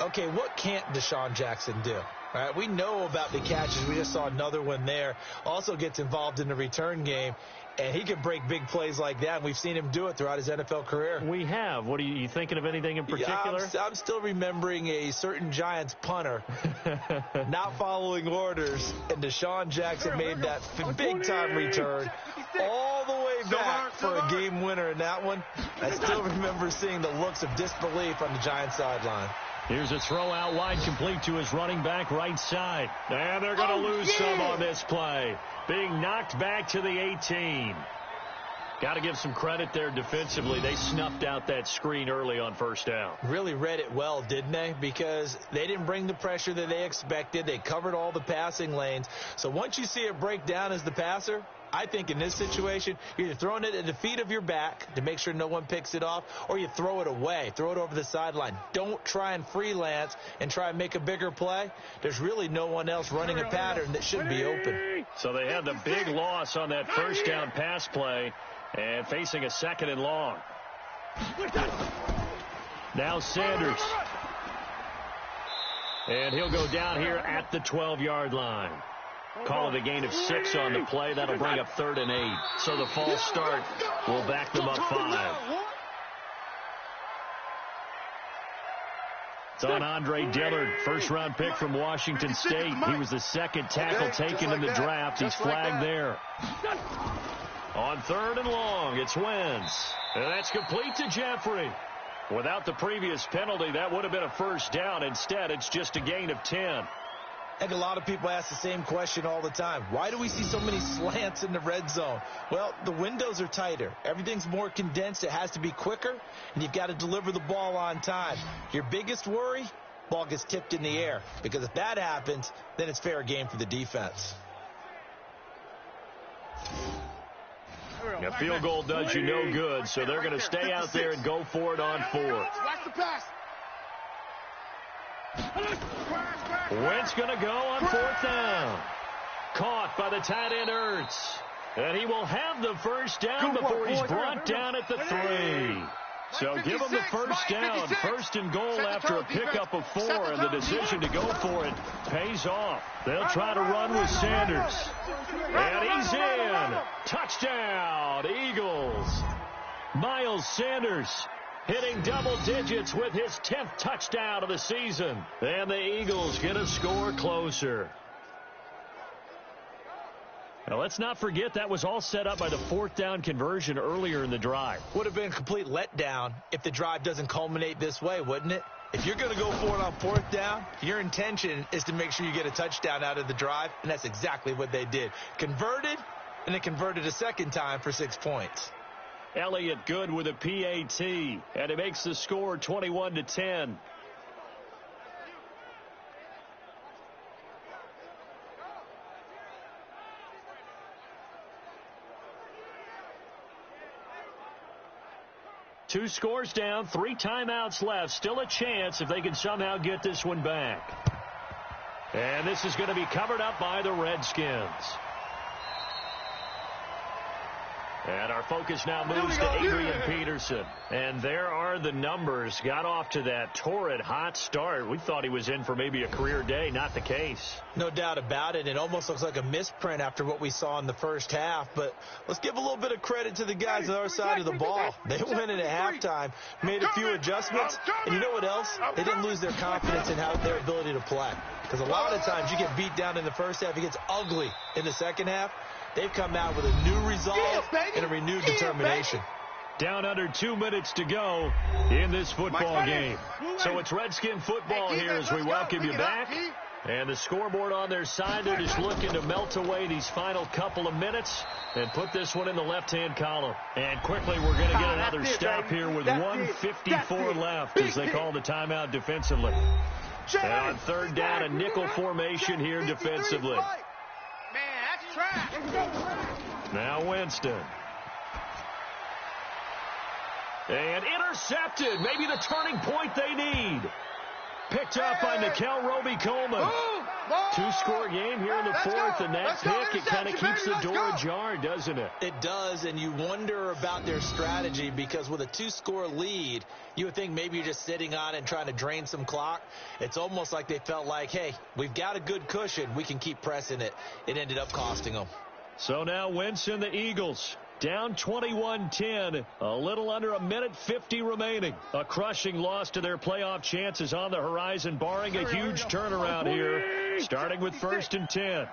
Okay, what can't Deshaun Jackson do? All right, we know about the catches. We just saw another one there. Also gets involved in the return game, and he can break big plays like that. And we've seen him do it throughout his NFL career. We have. What are you thinking of anything in particular? Yeah, I'm still remembering a certain Giants punter not following orders, and Deshaun Jackson made that big-time return all the way back for a game winner in that one. I still remember seeing the looks of disbelief on the Giants sideline. Here's a throw out wide, complete to his running back right side. And they're going to lose some on this play. Being knocked back to the 18. Got to give some credit there defensively. They snuffed out that screen early on 1st down. Really read it well, didn't they? Because they didn't bring the pressure that they expected. They covered all the passing lanes. So once you see it break down as the passer, I think in this situation, you're either throwing it at the feet of your back to make sure no one picks it off, or you throw it away, throw it over the sideline. Don't try and freelance and try and make a bigger play. There's really no one else running a pattern that should be open. So they had the big loss on that 1st down pass play and facing a 2nd and long. Now Sanders. And he'll go down here at the 12-yard line. Call it a gain of 6 on the play. That'll bring up 3rd and 8. So the false start will back them up 5. It's on Andre Dillard, 1st-round pick from Washington State. He was the 2nd tackle taken in the draft. He's flagged there. On 3rd and long, it's Wentz. And that's complete to Jeffrey. Without the previous penalty, that would have been a 1st down. Instead, it's just a gain of 10. I think a lot of people ask the same question all the time. Why do we see so many slants in the red zone? Well, the windows are tighter. Everything's more condensed. It has to be quicker, and you've got to deliver the ball on time. Your biggest worry, ball gets tipped in the air, because if that happens, then it's fair game for the defense. A field goal does you no good, so they're going to stay out there and go for it on 4th. Watch the pass. Wentz going to go on 4th down. Caught by the tight end Ertz. And he will have the 1st down before he's brought down at the 3. So give him the 1st down. 1st and goal after a pickup of 4, and the decision to go for it pays off. They'll try to run with Sanders. And he's in. Touchdown, Eagles. Miles Sanders hitting double digits with his 10th touchdown of the season. And the Eagles get a score closer. Now, let's not forget that was all set up by the 4th down conversion earlier in the drive. Would have been a complete letdown if the drive doesn't culminate this way, wouldn't it? If you're going to go for it on 4th down, your intention is to make sure you get a touchdown out of the drive, and that's exactly what they did. Converted, and they converted a 2nd time for 6 points. Elliott good with a PAT, and it makes the score 21-10. Two scores down, 3 timeouts left. Still a chance if they can somehow get this one back. And this is going to be covered up by the Redskins. And our focus now moves to Adrian Peterson. And there are the numbers. Got off to that torrid hot start. We thought he was in for maybe a career day. Not the case. No doubt about it. It almost looks like a misprint after what we saw in the first half. But let's give a little bit of credit to the guys on our side of the ball. They went in at halftime, made a few adjustments. And you know what else? They didn't lose their confidence in their ability to play. Because a lot of times you get beat down in the first half. It gets ugly in the second half. They've come out with a new resolve and a renewed determination. Down under 2 minutes to go in this football game. So it's Redskin football here as we welcome you back. And the scoreboard on their side, they're just looking to melt away these final couple of minutes and put this one in the left-hand column. And quickly, we're going to get another stop here with 1:54 left as they call the timeout defensively. And on 3rd down, a nickel formation here defensively. Now Winston. And intercepted. Maybe the turning point they need. Picked up by Nikel Roby-Coleman. Two-score game here in the fourth, and that pick, it kind of keeps the door ajar, doesn't it? It does, and you wonder about their strategy because with a two-score lead, you would think maybe you're just sitting on it and trying to drain some clock. It's almost like they felt like, hey, we've got a good cushion. We can keep pressing it. It ended up costing them. So now Wentz and the Eagles down 21-10, a little under a minute 50 remaining. A crushing loss to their playoff chances on the horizon, barring a huge turnaround here, starting with 1st and 10.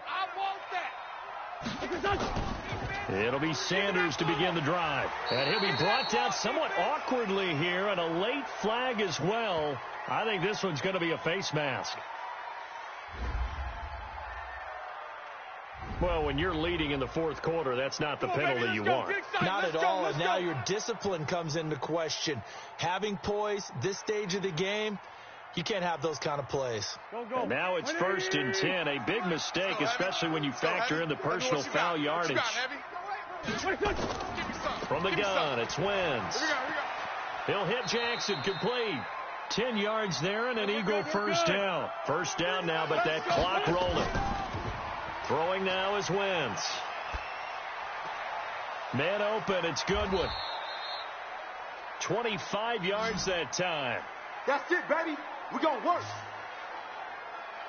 It'll be Sanders to begin the drive. And he'll be brought down somewhat awkwardly here, and a late flag as well. I think this one's going to be a face mask. Well, when you're leading in the fourth quarter, that's not the penalty you want. Not at all, and now your discipline comes into question. Having poise this stage of the game, you can't have those kind of plays. And now it's 1st and 10, a big mistake, especially when you factor in the personal foul yardage. From the gun, it's Wentz. He'll hit Jackson, complete. 10 yards there and an Eagle first down. First down now, but that clock rolling. Throwing now is Wentz. Man open, it's Goodwin. 25 yards that time. That's it, baby. We're going to work.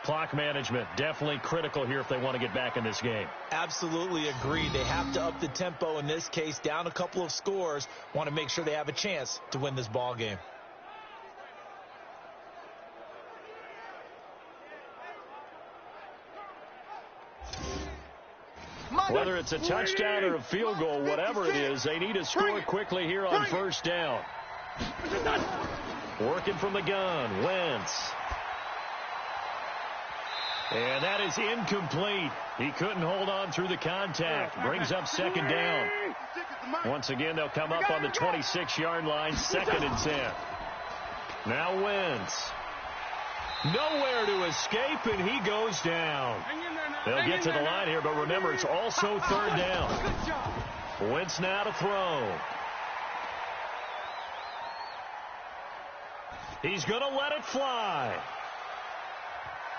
Clock management, definitely critical here if they want to get back in this game. Absolutely agree. They have to up the tempo in this case, down a couple of scores. Want to make sure they have a chance to win this ball game. Whether it's a touchdown or a field goal, whatever it is, they need to score quickly here on first down. Working from the gun, Wentz. And that is incomplete. He couldn't hold on through the contact. Brings up second down. Once again, they'll come up on the 26-yard line, 2nd and 10. Now Wentz. Nowhere to escape, and he goes down. They'll get to the line here, but remember, it's also 3rd down. Wentz now to throw. He's going to let it fly.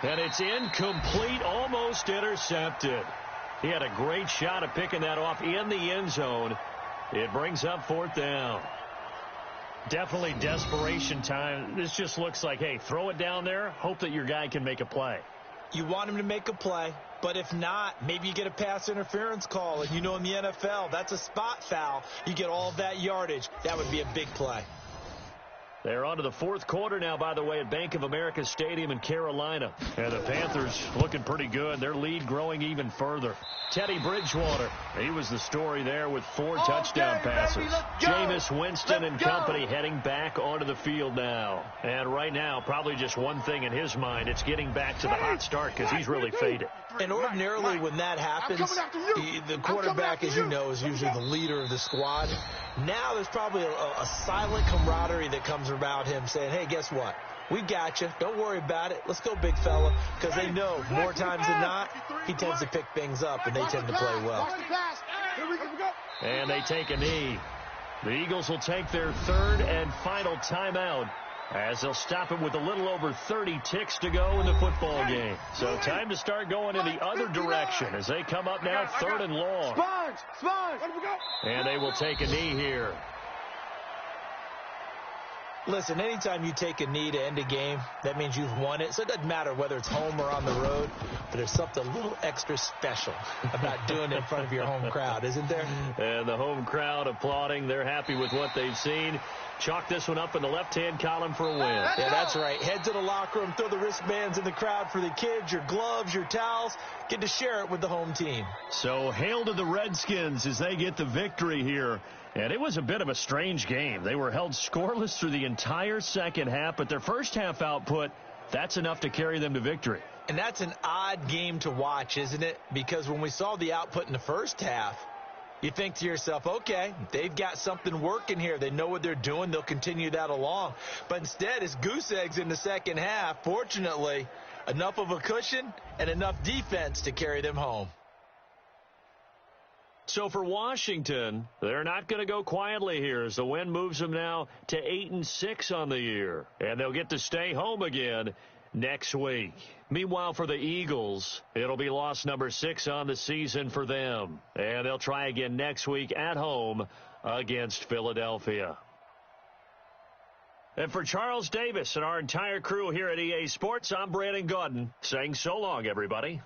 And it's incomplete, almost intercepted. He had a great shot at picking that off in the end zone. It brings up 4th down. Definitely desperation time. This just looks like, hey, throw it down there, hope that your guy can make a play. You want him to make a play, but if not, maybe you get a pass interference call. And you know in the NFL, that's a spot foul. You get all of that yardage. That would be a big play. They're on to the fourth quarter now, by the way, at Bank of America Stadium in Carolina. And the Panthers looking pretty good. Their lead growing even further. Teddy Bridgewater, he was the story there with 4 touchdown passes. Jameis Winston and company heading back onto the field now. And right now, probably just one thing in his mind. It's getting back to the hot start because he's really faded. And ordinarily when that happens, the quarterback, as you know, is usually the leader of the squad. Now there's probably a silent camaraderie that comes about him saying, hey, guess what? We got you. Don't worry about it. Let's go, big fella. Because they know more times than not, he tends to pick things up, and they tend to play well. And they take a knee. The Eagles will take their 3rd and final timeout as they'll stop it with a little over 30 ticks to go in the football game. So time to start going in the other direction as they come up now 3rd and long. And they will take a knee here. Listen, anytime you take a knee to end a game, that means you've won it. So it doesn't matter whether it's home or on the road, but there's something a little extra special about doing it in front of your home crowd, isn't there? And the home crowd applauding. They're happy with what they've seen. Chalk this one up in the left-hand column for a win. Yeah, that's right. Head to the locker room, throw the wristbands in the crowd for the kids, your gloves, your towels. Get to share it with the home team. So hail to the Redskins as they get the victory here. And it was a bit of a strange game. They were held scoreless through the entire second half, but their first half output, that's enough to carry them to victory. And that's an odd game to watch, isn't it? Because when we saw the output in the first half, you think to yourself, okay, they've got something working here. They know what they're doing. They'll continue that along. But instead, it's goose eggs in the second half. Fortunately, enough of a cushion and enough defense to carry them home. So for Washington, they're not going to go quietly here as the win moves them now to 8-6 on the year. And they'll get to stay home again next week. Meanwhile, for the Eagles, it'll be loss number 6 on the season for them. And they'll try again next week at home against Philadelphia. And for Charles Davis and our entire crew here at EA Sports, I'm Brandon Gaudin saying so long, everybody.